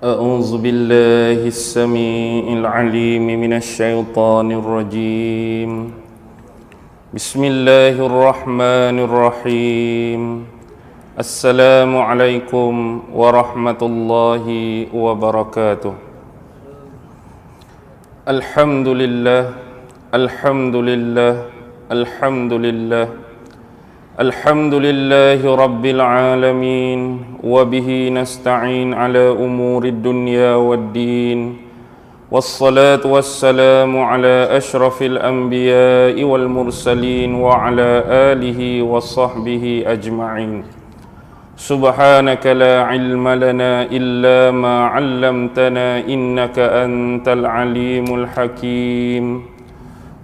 أعوذ بالله السميع العليم من الشيطان الرجيم. بسم الله الرحمن الرحيم. السلام عليكم ورحمة الله وبركاته. الحمد لله الحمد لله الحمد لله الحمد لله رب العالمين، وبه نستعين على أمور الدنيا والدين، والصلاة والسلام على أشرف الأنبياء والمرسلين وعلى آله وصحبه أجمعين. سبحانك لا علم لنا إلا ما علمتنا إنك أنت العليم الحكيم.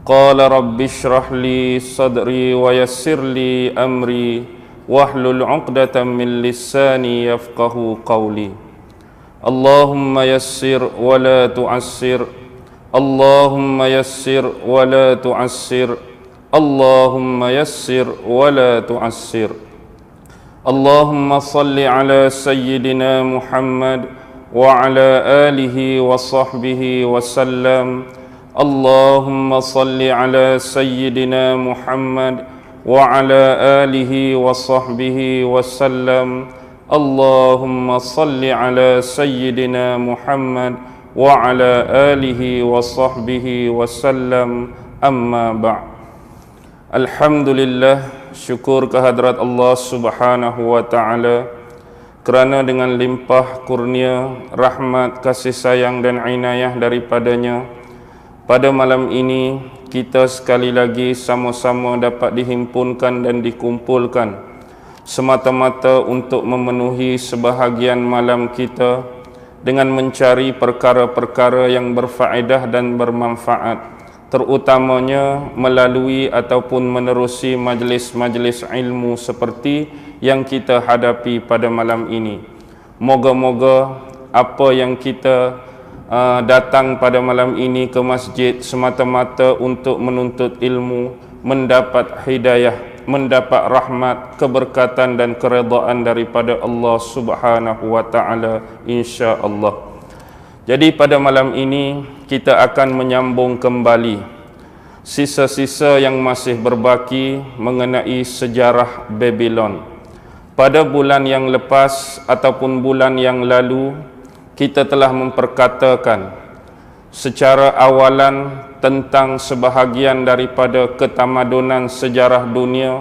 قال رب اشرح لي صدري ويسر لي أمري واحلل عقدة من لساني يفقه قولي. اللهم يسر ولا تعسر، اللهم يسر ولا تعسر، اللهم يسر ولا تعسر. اللهم صل على سيدنا محمد وعلى آله وصحبه وسلم. اللهم صل على سيدنا محمد وعلى آله وصحبه وسلم. اللهم صل على سيدنا محمد وعلى آله وصحبه وسلم. أما بعد. Alhamdulillah, syukur kehadrat Allah Subhanahu wa Ta'ala kerana dengan limpah kurnia, rahmat, kasih sayang dan inayah daripadanya, pada malam ini kita sekali lagi sama-sama dapat dihimpunkan dan dikumpulkan semata-mata untuk memenuhi sebahagian malam kita dengan mencari perkara-perkara yang berfaedah dan bermanfaat, terutamanya melalui ataupun menerusi majlis-majlis ilmu seperti yang kita hadapi pada malam ini. Moga-moga apa yang kita datang pada malam ini ke masjid semata-mata untuk menuntut ilmu, mendapat hidayah, mendapat rahmat, keberkatan dan keredaan daripada Allah Subhanahu wa Ta'ala, insya-Allah. Jadi pada malam ini kita akan menyambung kembali sisa-sisa yang masih berbaki mengenai sejarah Babylon. Pada bulan yang lepas ataupun bulan yang lalu kita telah memperkatakan secara awalan tentang sebahagian daripada ketamadunan sejarah dunia.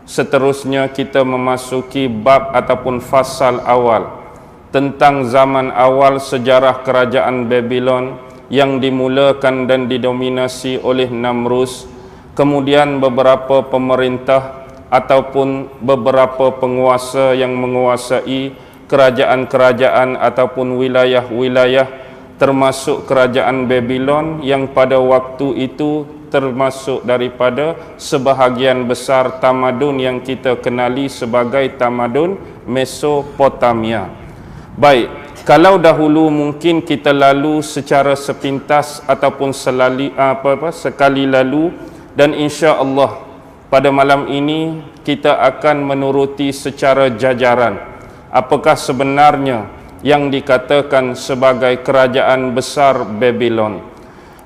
Seterusnya kita memasuki bab ataupun fasal awal tentang zaman awal sejarah kerajaan Babylon yang dimulakan dan didominasi oleh Namrus. Kemudian beberapa pemerintah ataupun beberapa penguasa yang menguasai kerajaan-kerajaan ataupun wilayah-wilayah, termasuk kerajaan Babylon yang pada waktu itu termasuk daripada sebahagian besar tamadun yang kita kenali sebagai tamadun Mesopotamia. Baik, kalau dahulu mungkin kita lalu secara sepintas ataupun sekali lalu, dan insya-Allah pada malam ini kita akan menuruti secara jajaran apakah sebenarnya yang dikatakan sebagai kerajaan besar Babylon.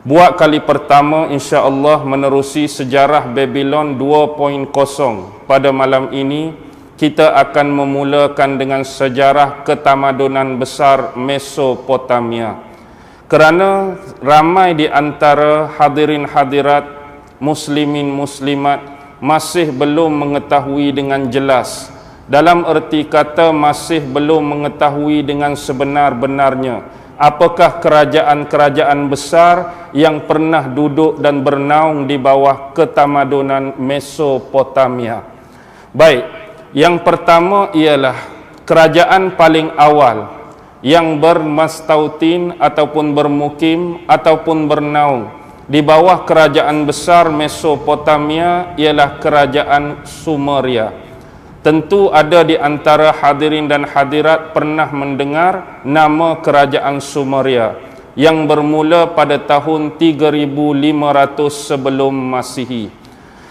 Buat kali pertama insya-Allah menerusi sejarah Babylon 2.0. Pada malam ini kita akan memulakan dengan sejarah ketamadunan besar Mesopotamia. Kerana ramai di antara hadirin hadirat, muslimin muslimat masih belum mengetahui dengan jelas, dalam erti kata masih belum mengetahui dengan sebenar-benarnya apakah kerajaan-kerajaan besar yang pernah duduk dan bernaung di bawah ketamadunan Mesopotamia. Baik, yang pertama ialah kerajaan paling awal yang bermastautin ataupun bermukim ataupun bernaung di bawah kerajaan besar Mesopotamia ialah kerajaan Sumeria. Tentu ada di antara hadirin dan hadirat pernah mendengar nama kerajaan Sumeria yang bermula pada tahun 3500 sebelum Masihi.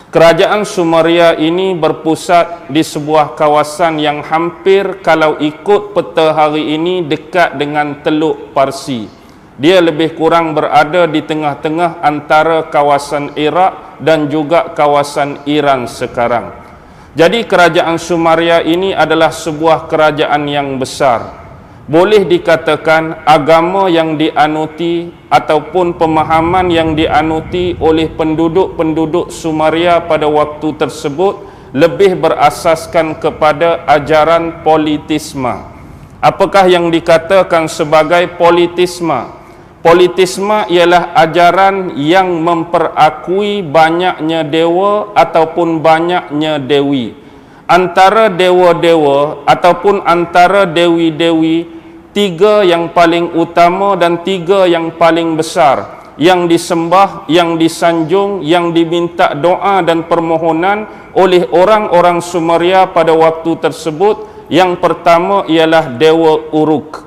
Kerajaan Sumeria ini berpusat di sebuah kawasan yang hampir kalau ikut peta hari ini dekat dengan Teluk Parsi. Dia lebih kurang berada di tengah-tengah antara kawasan Iraq dan juga kawasan Iran sekarang. Jadi kerajaan Sumeria ini adalah sebuah kerajaan yang besar. Boleh dikatakan agama yang dianuti ataupun pemahaman yang dianuti oleh penduduk-penduduk Sumeria pada waktu tersebut lebih berasaskan kepada ajaran politisme. Apakah yang dikatakan sebagai politisme? Politisme ialah ajaran yang memperakui banyaknya dewa ataupun banyaknya dewi. Antara dewa-dewa ataupun antara dewi-dewi, tiga yang paling utama dan tiga yang paling besar yang disembah, yang disanjung, yang diminta doa dan permohonan oleh orang-orang Sumeria pada waktu tersebut. Yang pertama ialah Dewa Uruk,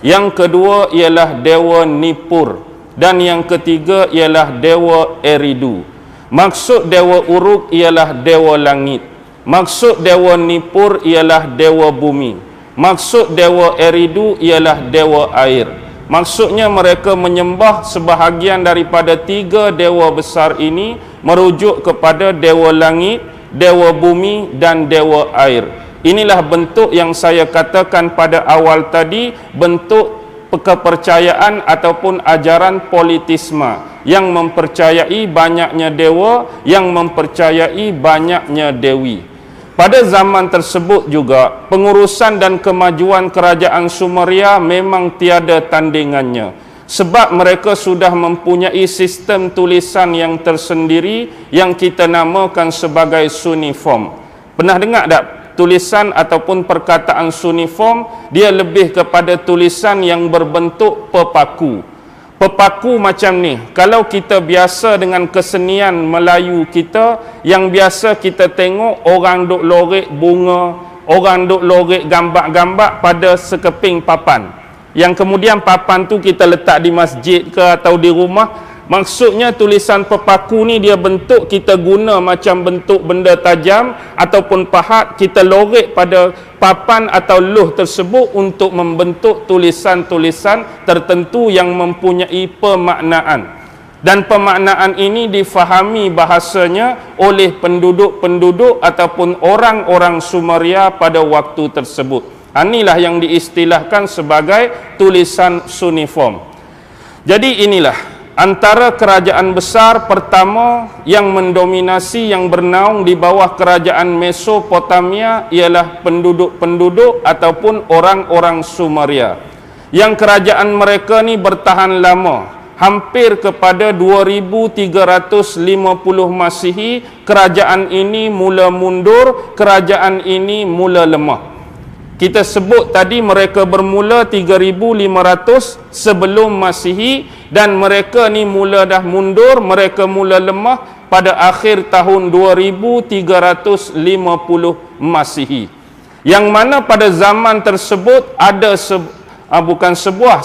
yang kedua ialah Dewa Nippur, dan yang ketiga ialah Dewa Eridu. Maksud Dewa Uruk ialah Dewa Langit, maksud Dewa Nippur ialah Dewa Bumi, maksud Dewa Eridu ialah Dewa Air. Maksudnya mereka menyembah sebahagian daripada tiga dewa besar ini merujuk kepada Dewa Langit, Dewa Bumi dan Dewa Air. Inilah bentuk yang saya katakan pada awal tadi, bentuk kepercayaan ataupun ajaran politisme yang mempercayai banyaknya dewa, yang mempercayai banyaknya dewi. Pada zaman tersebut juga, pengurusan dan kemajuan kerajaan Sumeria memang tiada tandingannya. Sebab mereka sudah mempunyai sistem tulisan yang tersendiri yang kita namakan sebagai suniform. Pernah dengar tak tulisan ataupun perkataan suniform? Dia lebih kepada tulisan yang berbentuk pepaku. Pepaku macam ni, kalau kita biasa dengan kesenian Melayu kita, yang biasa kita tengok orang duk lorek bunga, orang duk lorek gambar-gambar pada sekeping papan, yang kemudian papan tu kita letak di masjid ke atau di rumah. Maksudnya tulisan pepaku ni dia bentuk kita guna macam bentuk benda tajam ataupun pahat, kita lorek pada papan atau luh tersebut untuk membentuk tulisan-tulisan tertentu yang mempunyai pemaknaan. Dan pemaknaan ini difahami bahasanya oleh penduduk-penduduk ataupun orang-orang Sumeria pada waktu tersebut. Inilah yang diistilahkan sebagai tulisan suniform. Jadi inilah antara kerajaan besar pertama yang mendominasi, yang bernaung di bawah kerajaan Mesopotamia ialah penduduk-penduduk ataupun orang-orang Sumeria. Yang kerajaan mereka ni bertahan lama, hampir kepada 2350 Masihi. Kerajaan ini mula mundur, kerajaan ini mula lemah. Kita sebut tadi mereka bermula 3500 sebelum Masihi, dan mereka ni mula dah mundur, mereka mula lemah pada akhir tahun 2350 Masihi. Yang mana pada zaman tersebut ada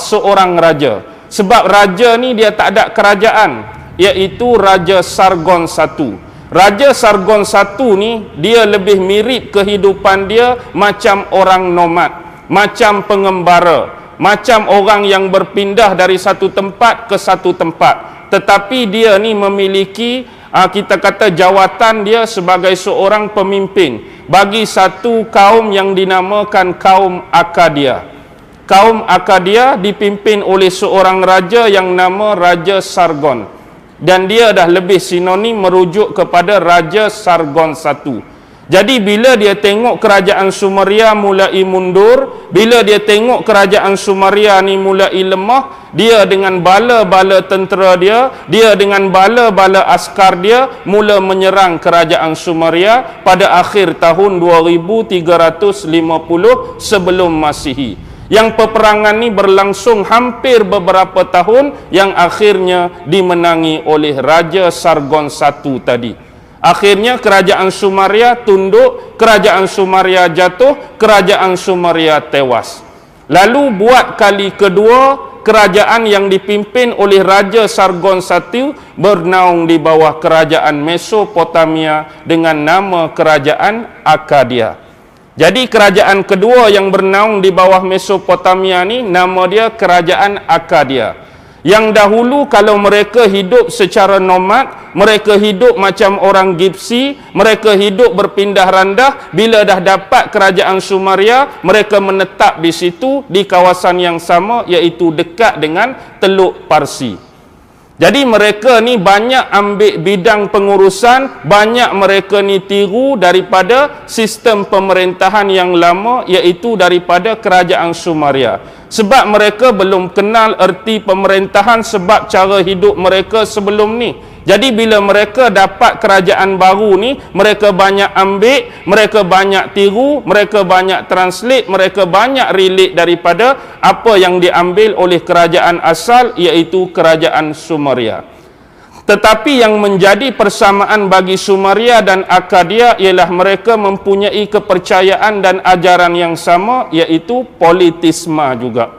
seorang raja. Sebab raja ni dia tak ada kerajaan, iaitu Raja Sargon I. Raja Sargon I ni dia lebih mirip kehidupan dia macam orang nomad, macam pengembara, macam orang yang berpindah dari satu tempat ke satu tempat. Tetapi dia ni memiliki kita kata jawatan dia sebagai seorang pemimpin bagi satu kaum yang dinamakan kaum Akkadia. Kaum Akkadia dipimpin oleh seorang raja yang nama Raja Sargon. Dan dia dah lebih sinonim merujuk kepada Raja Sargon I. Jadi bila dia tengok kerajaan Sumeria mulai mundur, bila dia tengok kerajaan Sumeria ni mulai lemah, dia dengan bala-bala tentera dia dengan bala-bala askar dia mula menyerang kerajaan Sumeria pada akhir tahun 2350 sebelum Masihi. Yang peperangan ni berlangsung hampir beberapa tahun, yang akhirnya dimenangi oleh Raja Sargon I tadi. Akhirnya kerajaan Sumeria tunduk, kerajaan Sumeria jatuh, kerajaan Sumeria tewas. Lalu buat kali kedua, kerajaan yang dipimpin oleh Raja Sargon I bernaung di bawah kerajaan Mesopotamia dengan nama kerajaan Akkadia. Jadi kerajaan kedua yang bernaung di bawah Mesopotamia ni nama dia kerajaan Akkadia. Yang dahulu kalau mereka hidup secara nomad, mereka hidup macam orang Gipsi, mereka hidup berpindah randah. Bila dah dapat kerajaan Sumeria, mereka menetap di situ di kawasan yang sama, iaitu dekat dengan Teluk Parsi. Jadi mereka ni banyak ambil bidang pengurusan, banyak mereka ni tiru daripada sistem pemerintahan yang lama, iaitu daripada kerajaan Sumeria. Sebab mereka belum kenal erti pemerintahan sebab cara hidup mereka sebelum ni. Jadi bila mereka dapat kerajaan baru ni, mereka banyak ambil, mereka banyak tiru, mereka banyak translate, mereka banyak relate daripada apa yang diambil oleh kerajaan asal, iaitu kerajaan Sumeria. Tetapi yang menjadi persamaan bagi Sumeria dan Akkadia ialah mereka mempunyai kepercayaan dan ajaran yang sama, iaitu politisme juga.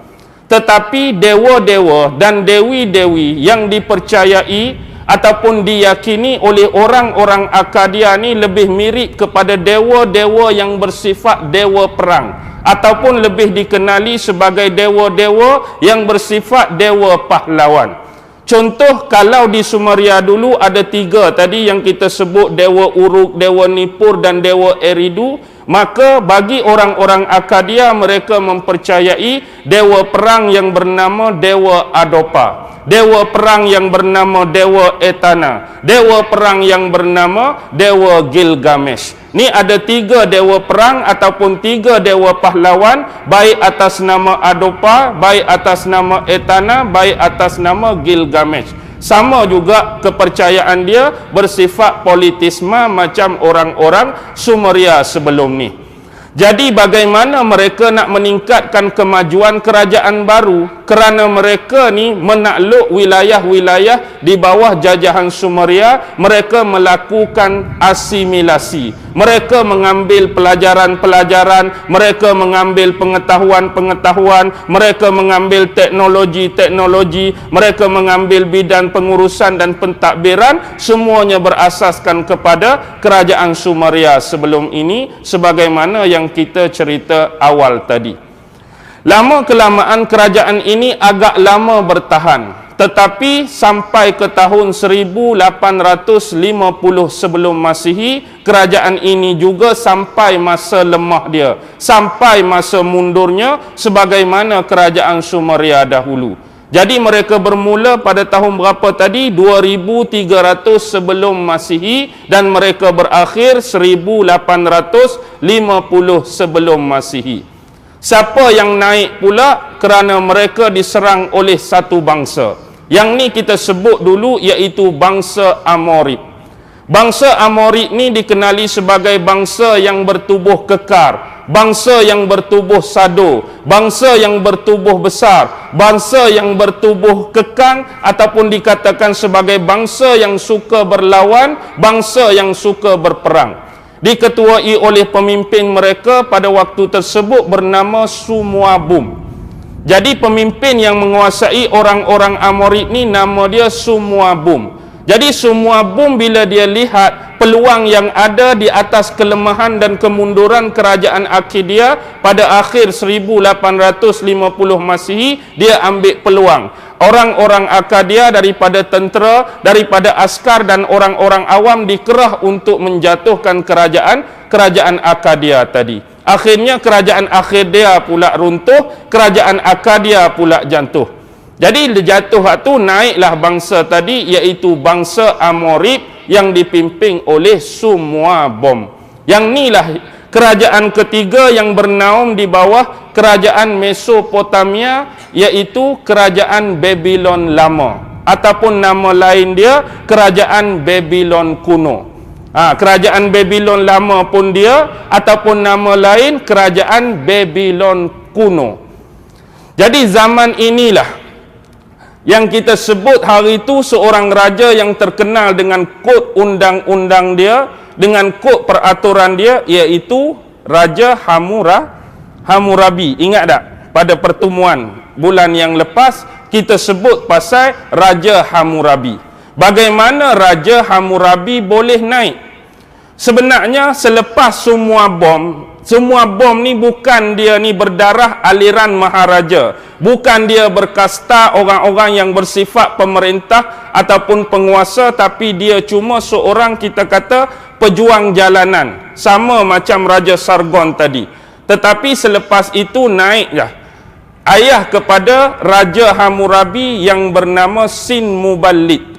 Tetapi dewa-dewa dan dewi-dewi yang dipercayai ataupun diyakini oleh orang-orang Akkadia ni lebih mirip kepada dewa-dewa yang bersifat dewa perang, ataupun lebih dikenali sebagai dewa-dewa yang bersifat dewa pahlawan. Contoh, kalau di Sumeria dulu ada 3 tadi yang kita sebut, Dewa Uruk, Dewa Nippur dan Dewa Eridu, maka bagi orang-orang Akkadia mereka mempercayai dewa perang yang bernama Dewa Adopa, dewa perang yang bernama Dewa Etana, dewa perang yang bernama Dewa Gilgamesh. Ni ada 3 dewa perang ataupun 3 dewa pahlawan, baik atas nama Adopa, baik atas nama Etana, baik atas nama Gilgamesh. Sama juga kepercayaan dia bersifat politisme macam orang-orang Sumeria sebelum ni. Jadi bagaimana mereka nak meningkatkan kemajuan kerajaan baru? Kerana mereka ni menakluk wilayah-wilayah di bawah jajahan Sumeria, mereka melakukan asimilasi. Mereka mengambil pelajaran-pelajaran, mereka mengambil pengetahuan-pengetahuan, mereka mengambil teknologi-teknologi, mereka mengambil bidang pengurusan dan pentadbiran, semuanya berasaskan kepada kerajaan Sumeria sebelum ini, sebagaimana yang kita cerita awal tadi. Lama kelamaan kerajaan ini agak lama bertahan, tetapi sampai ke tahun 1850 sebelum Masihi, kerajaan ini juga sampai masa lemah dia, sampai masa mundurnya sebagaimana kerajaan Sumeria dahulu. Jadi mereka bermula pada tahun berapa tadi? 2300 sebelum Masihi, dan mereka berakhir 1850 sebelum Masihi. Siapa yang naik pula? Kerana mereka diserang oleh satu bangsa. Yang ni kita sebut dulu, iaitu bangsa Amorid. Bangsa Amorid ni dikenali sebagai bangsa yang bertubuh kekar, bangsa yang bertubuh sado, bangsa yang bertubuh besar, bangsa yang bertubuh kekang, ataupun dikatakan sebagai bangsa yang suka berlawan, bangsa yang suka berperang. Diketuai oleh pemimpin mereka pada waktu tersebut bernama Sumuabum. Jadi pemimpin yang menguasai orang-orang Amorid ni nama dia Sumuabum. Jadi Sumuabum bila dia lihat peluang yang ada di atas kelemahan dan kemunduran kerajaan Akkadia pada akhir 1850 Masihi, dia ambil peluang. Orang-orang Akkadia daripada tentera, daripada askar dan orang-orang awam dikerah untuk menjatuhkan kerajaan Akkadia tadi. Akhirnya kerajaan Akkadia pula runtuh, kerajaan Akkadia pula jatuh. Jadi jatuh tu naiklah bangsa tadi, iaitu bangsa Amorid yang dipimpin oleh Sumuabum. Yang inilah kerajaan ketiga yang bernaung di bawah kerajaan Mesopotamia, iaitu kerajaan Babylon lama, ataupun nama lain dia kerajaan Babylon kuno. Kerajaan Babylon lama pun dia, ataupun nama lain kerajaan Babylon kuno. Jadi zaman inilah yang kita sebut hari itu seorang raja yang terkenal dengan kod undang-undang dia, dengan kod peraturan dia, iaitu Raja Hammurabi. Ingat tak pada pertemuan bulan yang lepas kita sebut pasal Raja Hammurabi. Bagaimana Raja Hammurabi boleh naik? Sebenarnya selepas semua bom ni bukan dia ni berdarah aliran maharaja, bukan dia berkasta orang-orang yang bersifat pemerintah ataupun penguasa, tapi dia cuma seorang, kita kata, pejuang jalanan, sama macam Raja Sargon tadi. Tetapi selepas itu naiklah ayah kepada Raja Hammurabi yang bernama Sin Muballid.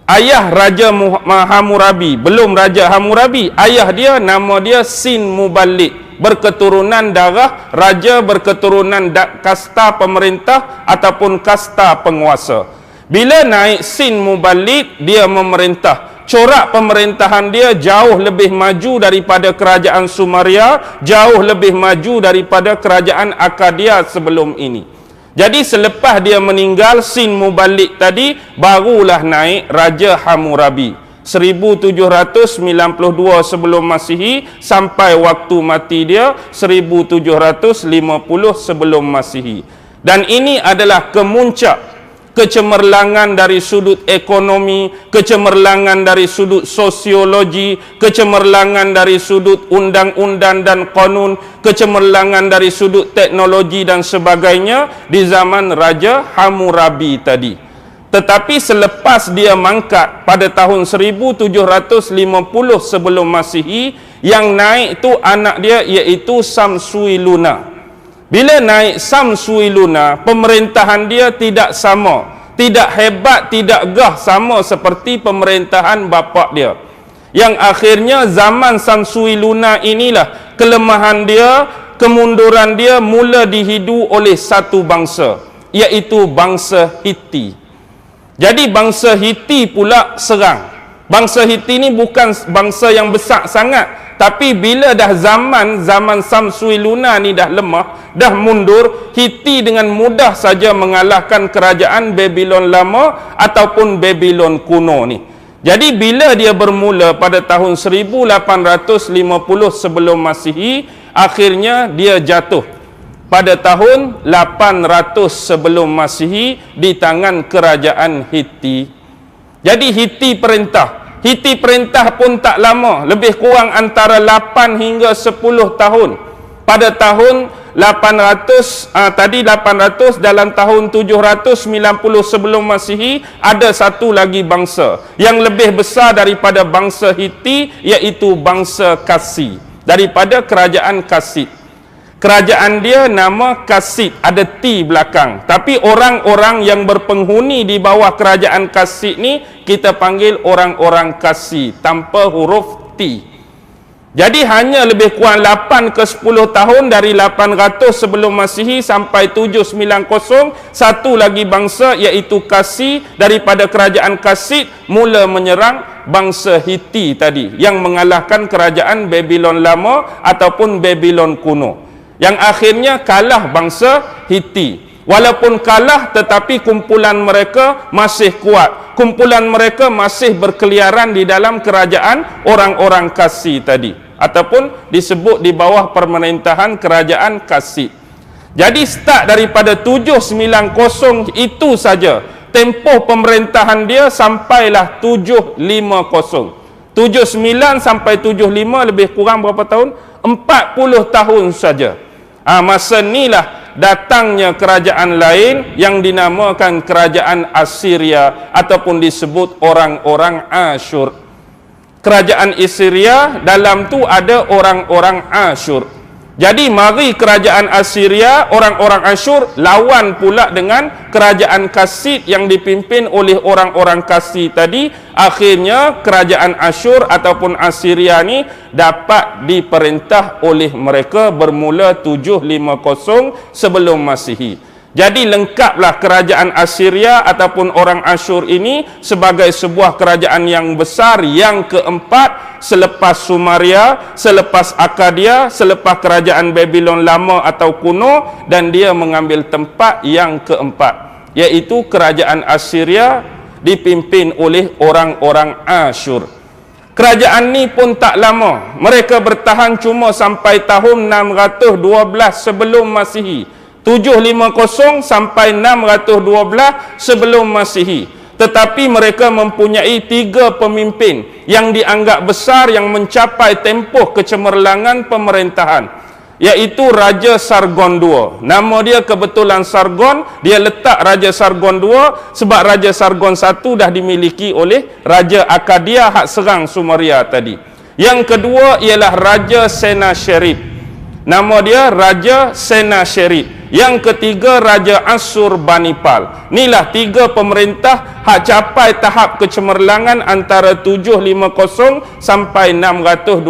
Ayah Raja Hammurabi, belum Raja Hammurabi, ayah dia nama dia Sin Muballid, berketurunan darah raja, berketurunan kasta pemerintah ataupun kasta penguasa. Bila naik Sin Muballid, dia memerintah. Corak pemerintahan dia jauh lebih maju daripada kerajaan Sumeria, jauh lebih maju daripada kerajaan Akkadia sebelum ini. Jadi selepas dia meninggal, Sin Muballid tadi, barulah naik Raja Hammurabi 1792 sebelum Masihi sampai waktu mati dia 1750 sebelum Masihi. Dan ini adalah kemuncak kecemerlangan dari sudut ekonomi, kecemerlangan dari sudut sosiologi, kecemerlangan dari sudut undang-undang dan kanun, kecemerlangan dari sudut teknologi dan sebagainya di zaman Raja Hammurabi tadi. Tetapi selepas dia mangkat pada tahun 1750 sebelum Masihi, yang naik itu anak dia, iaitu Samsuiluna. Bila naik Samsuiluna, pemerintahan dia tidak sama, tidak hebat, tidak gah sama seperti pemerintahan bapa dia. Yang akhirnya zaman Samsuiluna inilah kelemahan dia, kemunduran dia mula dihidu oleh satu bangsa, iaitu bangsa Hiti. Jadi bangsa Hiti pula serang. Bangsa Hiti ni bukan bangsa yang besar sangat, tapi bila dah zaman Samsuiluna ni dah lemah, dah mundur, Hiti dengan mudah saja mengalahkan kerajaan Babylon lama ataupun Babylon kuno ni. Jadi bila dia bermula pada tahun 1850 sebelum Masihi, akhirnya dia jatuh pada tahun 800 sebelum Masihi di tangan kerajaan Hiti. Jadi Hiti perintah pun tak lama, lebih kurang antara 8 hingga 10 tahun. Pada tahun 800 dalam tahun 790 sebelum Masihi, ada satu lagi bangsa yang lebih besar daripada bangsa Hiti, iaitu bangsa Kasi, daripada kerajaan Kasid. Kerajaan dia nama Kasid, ada T belakang. Tapi orang-orang yang berpenghuni di bawah kerajaan Kasid ni kita panggil orang-orang Kasi tanpa huruf T. Jadi hanya lebih kurang 8 ke 10 tahun dari 800 sebelum Masihi sampai 790, satu lagi bangsa iaitu Kasi daripada kerajaan Kasid mula menyerang bangsa Hiti tadi yang mengalahkan kerajaan Babylon lama ataupun Babylon kuno. Yang akhirnya kalah bangsa Hiti. Walaupun kalah, tetapi kumpulan mereka masih kuat. Kumpulan mereka masih berkeliaran di dalam kerajaan orang-orang Kasi tadi, ataupun disebut di bawah pemerintahan kerajaan Kasid. Jadi start daripada 790 itu saja, tempoh pemerintahan dia sampailah 750. 79 sampai 75 lebih kurang berapa tahun? 40 tahun saja. Masa inilah datangnya kerajaan lain yang dinamakan kerajaan Assyria ataupun disebut orang-orang Asyur. Kerajaan Assyria dalam tu ada orang-orang Asyur. Jadi mari kerajaan Assyria, orang-orang Asyur lawan pula dengan kerajaan Kasid yang dipimpin oleh orang-orang Kasi tadi. Akhirnya kerajaan Asyur ataupun Assyria ni dapat diperintah oleh mereka bermula 750 sebelum Masihi. Jadi lengkaplah kerajaan Assyria ataupun orang Asyur ini sebagai sebuah kerajaan yang besar yang keempat selepas Sumeria, selepas Akkadia, selepas kerajaan Babylon lama atau kuno, dan dia mengambil tempat yang keempat, iaitu kerajaan Assyria dipimpin oleh orang-orang Asyur. Kerajaan ni pun tak lama, mereka bertahan cuma sampai tahun 612 sebelum Masihi. 750 sampai 612 sebelum Masihi. Tetapi mereka mempunyai 3 pemimpin yang dianggap besar yang mencapai tempoh kecemerlangan pemerintahan, iaitu Raja Sargon II. Nama dia kebetulan Sargon, dia letak Raja Sargon II sebab Raja Sargon I dah dimiliki oleh Raja Akadia hak serang Sumeria tadi. Yang kedua ialah Raja Sennacherib. Nama dia Raja Sennacherib. Yang ketiga Raja Assurbanipal. Inilah 3 pemerintah hak capai tahap kecemerlangan antara 750 sampai 612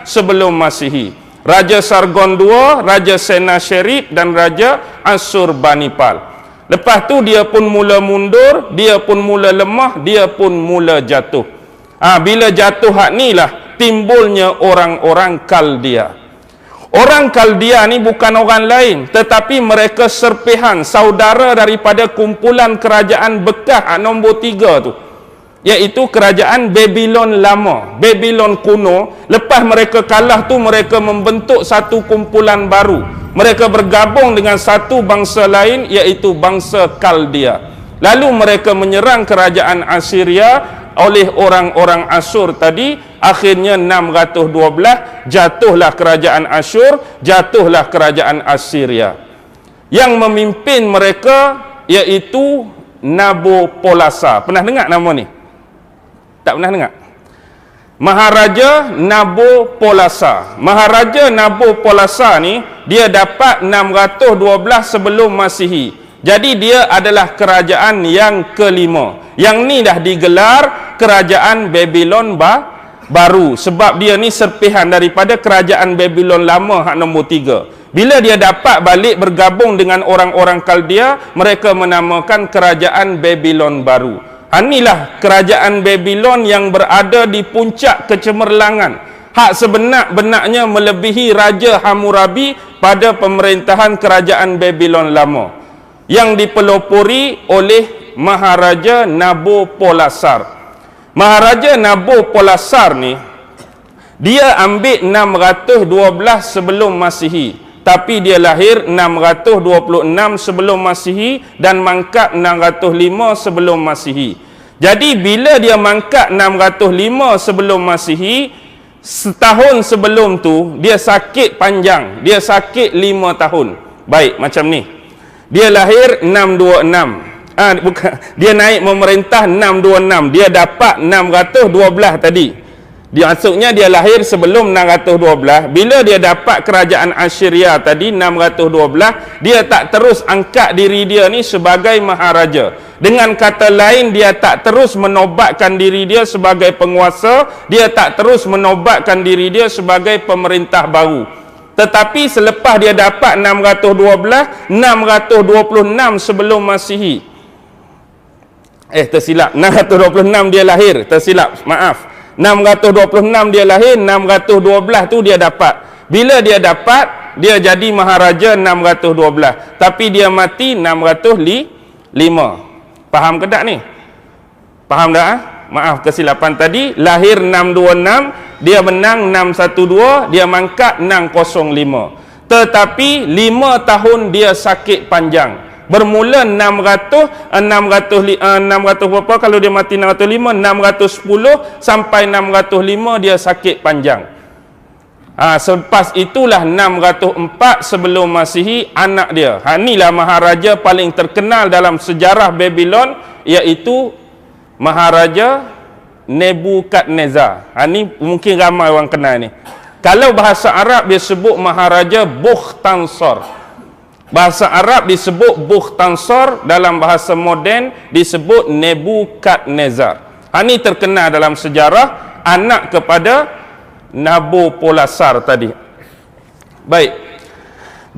sebelum Masihi. Raja Sargon II, Raja Sennacherib dan Raja Assurbanipal. Lepas tu dia pun mula mundur, dia pun mula lemah, dia pun mula jatuh. Bila jatuh hak ni lah timbulnya orang-orang Kaldea. Orang Kaldea ni bukan orang lain, tetapi mereka serpihan saudara daripada kumpulan kerajaan Bekah nombor 3 tu, iaitu kerajaan Babylon lama, Babylon kuno. Lepas mereka kalah tu, mereka membentuk satu kumpulan baru. Mereka bergabung dengan satu bangsa lain, iaitu bangsa Kaldea. Lalu mereka menyerang kerajaan Assyria oleh orang-orang Asyur tadi. Akhirnya 612 jatuhlah kerajaan Asyur, jatuhlah kerajaan Assyria. Yang memimpin mereka iaitu Nabopolassar. Pernah dengar nama ni? Tak pernah dengar? Maharaja Nabopolassar. Maharaja Nabopolassar ni dia dapat 612 sebelum Masihi. Jadi dia adalah kerajaan yang kelima. Yang ni dah digelar kerajaan Babylon baru, sebab dia ni serpihan daripada kerajaan Babylon lama hak nombor 3. Bila dia dapat balik bergabung dengan orang-orang Kaldea, mereka menamakan kerajaan Babylon baru. Inilah kerajaan Babylon yang berada di puncak kecemerlangan. Hak sebenar-benarnya melebihi Raja Hammurabi pada pemerintahan kerajaan Babylon lama, yang dipelopori oleh Maharaja Nabopolassar. Maharaja Nabopolassar ni dia ambil 612 sebelum Masihi, tapi dia lahir 626 sebelum Masihi dan mangkat 605 sebelum Masihi. Jadi bila dia mangkat 605 sebelum Masihi, setahun sebelum tu dia sakit panjang, dia sakit 5 tahun. Baik, macam ni. Dia lahir 626. Dia naik memerintah 626. Dia dapat 612 tadi. Dia maksudnya dia lahir sebelum 612. Bila dia dapat kerajaan Assyria tadi 612, dia tak terus angkat diri dia ni sebagai maharaja. Dengan kata lain, dia tak terus menobatkan diri dia sebagai penguasa, dia tak terus menobatkan diri dia sebagai pemerintah baru. Tetapi selepas dia dapat 612, 626 sebelum Masihi. Tersilap. 626 dia lahir. Tersilap. Maaf. 626 dia lahir, 612 tu dia dapat. Bila dia dapat, dia jadi maharaja 612. Tapi dia mati 605. Faham ke tak ni? Faham tak? Maaf kesilapan tadi. Lahir 626, dia menang 612, dia mangkat 605. Tetapi 5 tahun dia sakit panjang. Bermula 600 berapa kalau dia mati 605, 610 sampai 605 dia sakit panjang. Selepas itulah 604 sebelum Masihi anak dia. Inilah maharaja paling terkenal dalam sejarah Babylon, iaitu Maharaja Nebukadnezar. Ini mungkin ramai orang kenal ni. Kalau bahasa Arab dia sebut Maharaja Bukhtansar. Bahasa Arab disebut Bukhtansar, dalam bahasa moden disebut Nebukadnezar. Ini terkenal dalam sejarah, anak kepada Nabopolassar tadi. Baik.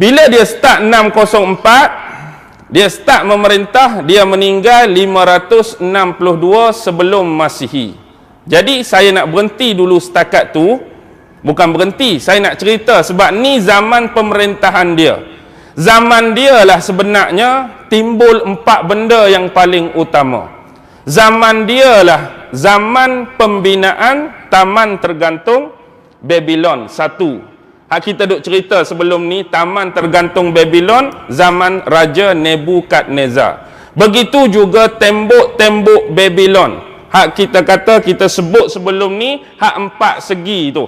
Bila dia start 604, dia start memerintah, dia meninggal 562 sebelum Masihi. Jadi saya nak berhenti dulu setakat tu. Bukan berhenti, saya nak cerita sebab ni zaman pemerintahan dia. Zaman dia lah sebenarnya timbul 4 benda yang paling utama. Zaman dia lah zaman pembinaan Taman Tergantung Babylon 1. Hak kita duk cerita sebelum ni, taman tergantung Babylon zaman Raja Nebukadnezar. Begitu juga tembok-tembok Babylon. Hak kita kata, kita sebut sebelum ni, hak 4 segi tu.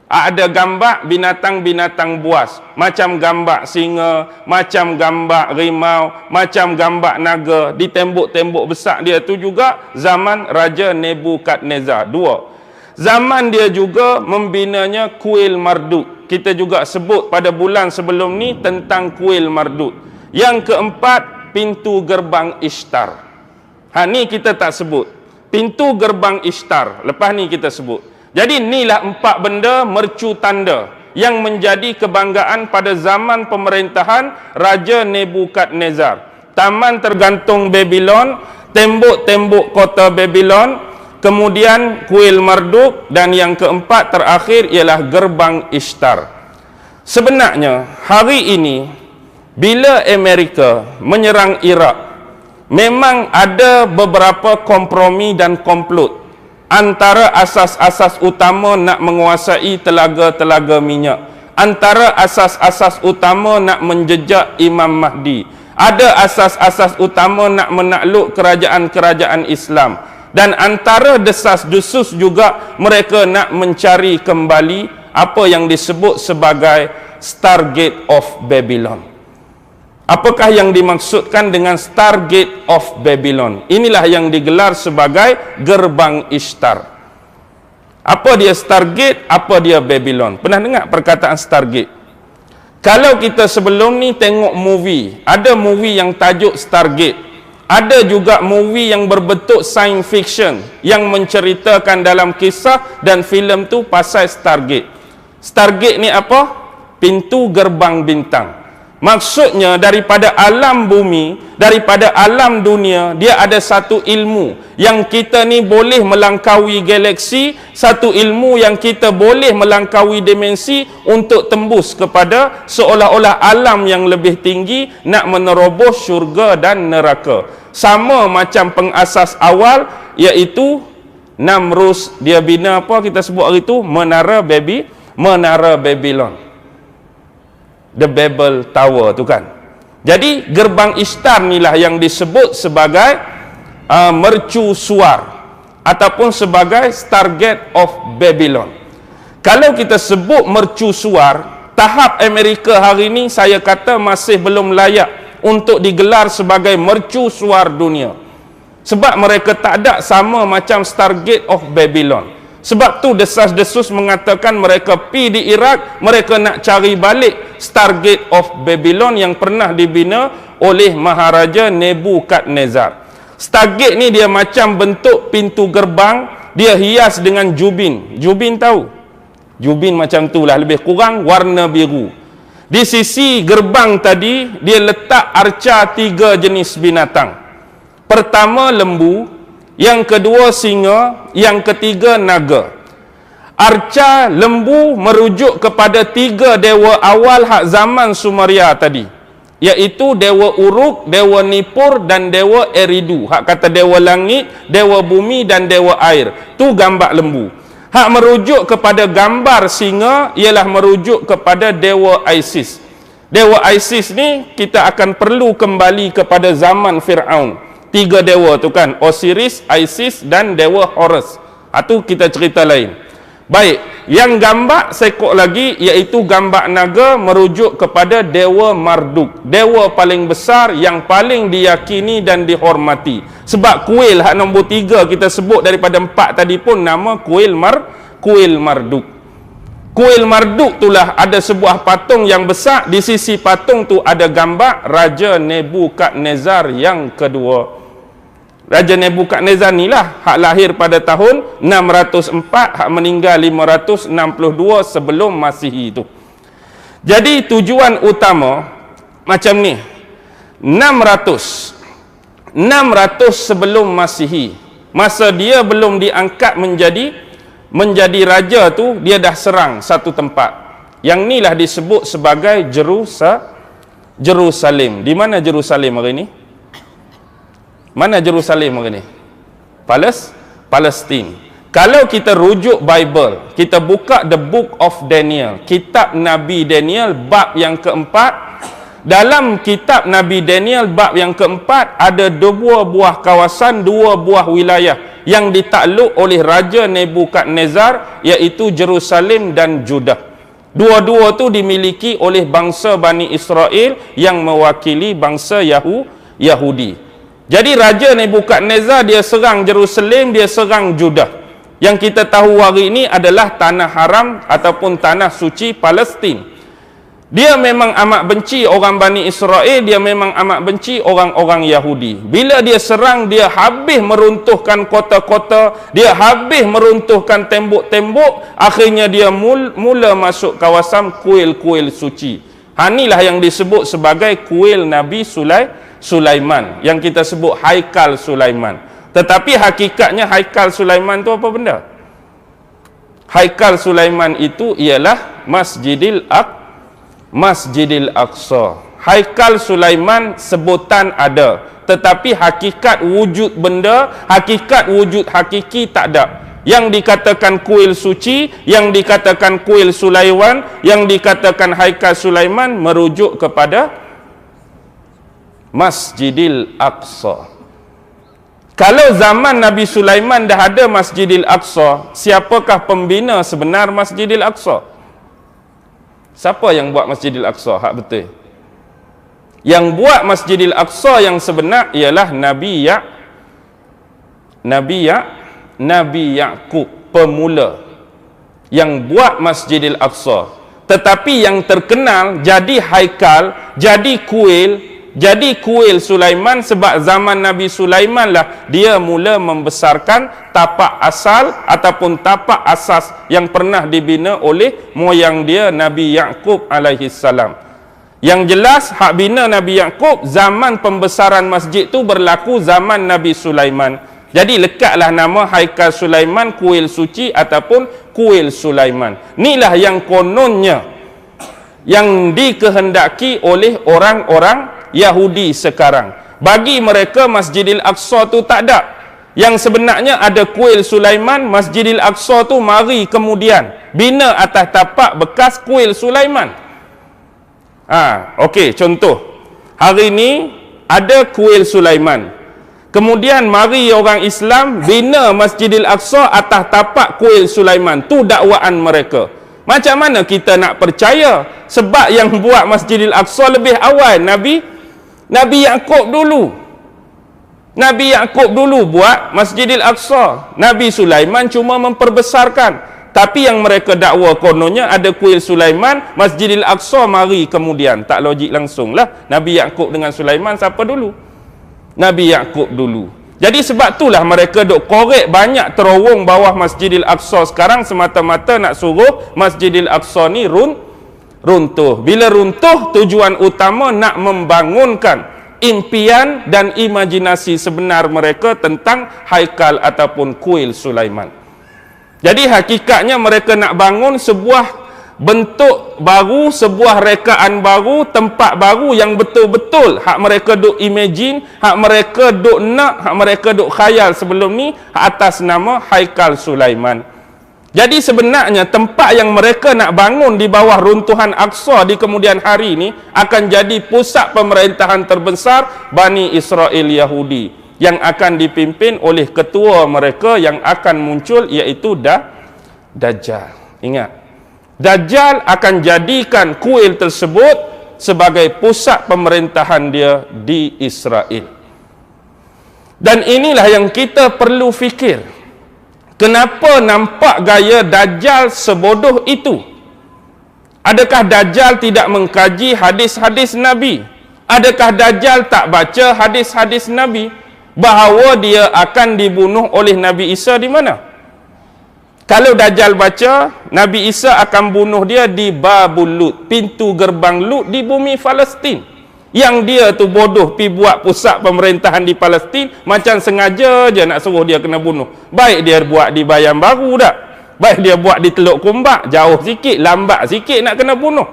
Ada gambar binatang-binatang buas, macam gambar singa, macam gambar rimau, macam gambar naga. Di tembok-tembok besar dia tu juga zaman Raja Nebukadnezar. 2. Zaman dia juga membinanya Kuil Marduk. Kita juga sebut pada bulan sebelum ni tentang Kuil Marduk. Yang keempat, pintu gerbang Ishtar. Ni kita tak sebut. Pintu gerbang Ishtar. Lepas ni kita sebut. Jadi inilah 4 benda mercu tanda yang menjadi kebanggaan pada zaman pemerintahan Raja Nebukadnezar. Taman tergantung Babylon, tembok-tembok kota Babylon, kemudian Kuil Marduk, dan yang keempat terakhir ialah gerbang Ishtar. Sebenarnya hari ini bila Amerika menyerang Iraq, memang ada beberapa kompromi dan komplot. Antara asas-asas utama nak menguasai telaga-telaga minyak. Antara asas-asas utama nak menjejak Imam Mahdi. Ada asas-asas utama nak menakluk kerajaan-kerajaan Islam. Dan antara desas-desus juga mereka nak mencari kembali apa yang disebut sebagai Stargate of Babylon. Apakah yang dimaksudkan dengan Stargate of Babylon? Inilah yang digelar sebagai gerbang Ishtar. Apa dia Stargate? Apa dia Babylon? Pernah dengar perkataan Stargate? Kalau kita sebelum ni tengok movie, ada movie yang tajuk Stargate. Ada juga movie yang berbentuk science fiction yang menceritakan dalam kisah dan filem tu pasal Stargate. Stargate ni apa? Pintu gerbang bintang. Maksudnya daripada alam bumi, daripada alam dunia, dia ada satu ilmu yang kita ni boleh melangkaui galaksi, satu ilmu yang kita boleh melangkaui dimensi untuk tembus kepada seolah-olah alam yang lebih tinggi, nak menerobos syurga dan neraka. Sama macam pengasas awal, iaitu Namrus. Dia bina apa kita sebut hari itu? Menara Babylon. The Babel Tower tu kan. Jadi gerbang Ishtar inilah yang disebut sebagai mercu suar ataupun sebagai Stargate of Babylon. Kalau kita sebut mercu suar, tahap Amerika hari ini saya kata masih belum layak untuk digelar sebagai mercu suar dunia. Sebab mereka tak ada sama macam Stargate of Babylon. Sebab tu desas-desus mengatakan mereka pi di Iraq, mereka nak cari balik Stargate of Babylon yang pernah dibina oleh Maharaja Nebukadnezar. Stargate ni dia macam bentuk pintu gerbang, dia hias dengan jubin. Jubin tahu? Jubin macam tu lah, lebih kurang warna biru. Di sisi gerbang tadi, dia letak arca 3 jenis binatang. Pertama lembu, yang kedua singa, yang ketiga naga. Arca lembu merujuk kepada 3 dewa awal hak zaman Sumeria tadi, iaitu Dewa Uruk, Dewa Nippur dan Dewa Eridu. Hak kata dewa langit, dewa bumi dan dewa air. Tu gambar lembu. Hak merujuk kepada gambar singa ialah merujuk kepada Dewa Isis. Dewa Isis ni kita akan perlu kembali kepada zaman Fir'aun. 3 dewa tu kan, Osiris, Isis dan Dewa Horus. Itu kita cerita lain. Baik, yang gambar sekok lagi iaitu gambar naga merujuk kepada Dewa Marduk. Dewa paling besar yang paling diyakini dan dihormati. Sebab kuil hak nombor 3 kita sebut daripada 4 tadi pun nama Kuil Marduk. Kuil Marduk itulah ada sebuah patung yang besar. Di sisi patung tu ada gambar Raja Nebukadnezar yang kedua. Raja Nebukadnezar ni lah hak lahir pada tahun 604, hak meninggal 562 sebelum Masihi itu. Jadi tujuan utama macam ni. 600 sebelum Masihi, masa dia belum diangkat menjadi raja tu, dia dah serang satu tempat. Yang ni lah disebut sebagai Jerusalem. Di mana Jerusalem hari ni? Mana Jerusalem hari ni? Palestin. Kalau kita rujuk Bible, kita buka the book of Daniel, kitab Nabi Daniel bab yang keempat. Dalam kitab Nabi Daniel bab yang keempat ada dua buah kawasan, dua buah wilayah yang ditakluk oleh Raja Nebukadnezar, iaitu Jerusalem dan Judah. Dua-dua tu dimiliki oleh bangsa Bani Israel yang mewakili bangsa Yahudi. Jadi Raja Nebukadnezar dia serang Jerusalem, dia serang Judah. Yang kita tahu hari ini adalah tanah haram ataupun tanah suci Palestin. Dia memang amat benci orang Bani Israel, dia memang amat benci orang-orang Yahudi. Bila dia serang, dia habis meruntuhkan kota-kota, dia habis meruntuhkan tembok-tembok, akhirnya dia mula masuk kawasan kuil-kuil suci. Inilah yang disebut sebagai kuil Nabi Sulaiman, yang kita sebut Haikal Sulaiman. Tetapi hakikatnya Haikal Sulaiman itu apa benda? Haikal Sulaiman itu ialah Masjidil Aqsa. Haikal Sulaiman sebutan ada, tetapi hakikat wujud benda, hakikat wujud hakiki tak ada. Yang dikatakan kuil suci, yang dikatakan kuil Sulaiman, yang dikatakan Haikal Sulaiman merujuk kepada Masjidil Aqsa. Kalau zaman Nabi Sulaiman dah ada Masjidil Aqsa, siapakah pembina sebenar Masjidil Aqsa? Siapa yang buat Masjidil Aqsa hak betul? Yang buat Masjidil Aqsa yang sebenar ialah Nabi Yaqub, pemula yang buat Masjidil Aqsa. Tetapi yang terkenal jadi haikal, jadi kuil Sulaiman sebab zaman Nabi Sulaiman lah dia mula membesarkan tapak asal ataupun tapak asas yang pernah dibina oleh moyang dia Nabi Yaqub alaihi salam. Yang jelas hak bina Nabi Yaqub, zaman pembesaran masjid tu berlaku zaman Nabi Sulaiman. Jadi lekatlah nama Haikal Sulaiman, kuil suci ataupun kuil Sulaiman. Inilah yang kononnya yang dikehendaki oleh orang-orang Yahudi sekarang. Bagi mereka Masjidil Aqsa tu tak ada. Yang sebenarnya ada kuil Sulaiman, Masjidil Aqsa tu mari kemudian bina atas tapak bekas kuil Sulaiman. Okey, contoh. Hari ini ada kuil Sulaiman. Kemudian mari orang Islam bina Masjidil Aqsa atas tapak kuil Sulaiman. Tu dakwaan mereka. Macam mana kita nak percaya? Sebab yang buat Masjidil Aqsa lebih awal Nabi Yaqub dulu. Nabi Yaqub dulu buat Masjidil Aqsa. Nabi Sulaiman cuma memperbesarkan. Tapi yang mereka dakwa kononnya ada kuil Sulaiman, Masjidil Aqsa mari kemudian. Tak logik langsung lah. Nabi Yaqub dengan Sulaiman siapa dulu? Nabi Yaqub dulu. Jadi sebab itulah mereka duk korek banyak terowong bawah Masjidil Aqsa sekarang semata-mata nak suruh Masjidil Aqsa ni runtuh. Bila runtuh, tujuan utama nak membangunkan impian dan imajinasi sebenar mereka tentang haikal ataupun kuil Sulaiman. Jadi hakikatnya mereka nak bangun sebuah bentuk baru, sebuah rekaan baru, tempat baru yang betul-betul hak mereka duk imagine, hak mereka duk nak, hak mereka duk khayal sebelum ni atas nama Haikal Sulaiman. Jadi sebenarnya tempat yang mereka nak bangun di bawah runtuhan Aqsa di kemudian hari ini akan jadi pusat pemerintahan terbesar Bani Israel Yahudi yang akan dipimpin oleh ketua mereka yang akan muncul, iaitu Dajjal. Ingat, Dajjal akan jadikan kuil tersebut sebagai pusat pemerintahan dia di Israel. Dan inilah yang kita perlu fikir. Kenapa nampak gaya Dajjal sebodoh itu? Adakah Dajjal tidak mengkaji hadis-hadis Nabi? Adakah Dajjal tak baca hadis-hadis Nabi bahawa dia akan dibunuh oleh Nabi Isa di mana? Kalau Dajjal baca, Nabi Isa akan bunuh dia di Babul Lut, pintu gerbang Lut di bumi Palestin. Yang dia tu bodoh pi buat pusat pemerintahan di Palestin, macam sengaja je nak suruh dia kena bunuh. Baik dia buat di Bayan Baru dak, baik dia buat di Teluk Kumbak, jauh sikit, lambat sikit nak kena bunuh.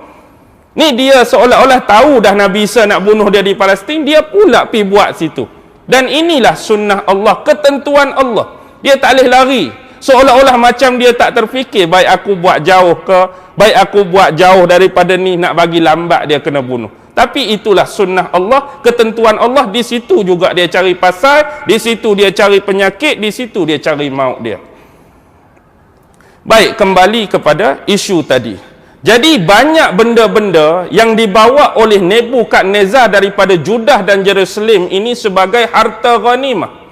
Ni dia seolah-olah tahu dah Nabi Isa nak bunuh dia di Palestin, dia pula pi buat situ. Dan inilah sunnah Allah, ketentuan Allah. Dia tak boleh lari. Seolah-olah macam dia tak terfikir, baik aku buat jauh ke, baik aku buat jauh daripada ni, nak bagi lambat dia kena bunuh. Tapi itulah sunnah Allah, ketentuan Allah. Di situ juga dia cari pasal, di situ dia cari penyakit, di situ dia cari maut dia. Baik, kembali kepada isu tadi. Jadi banyak benda-benda yang dibawa oleh Nebukadnezar daripada Judah dan Jerusalem ini sebagai harta ghanimah.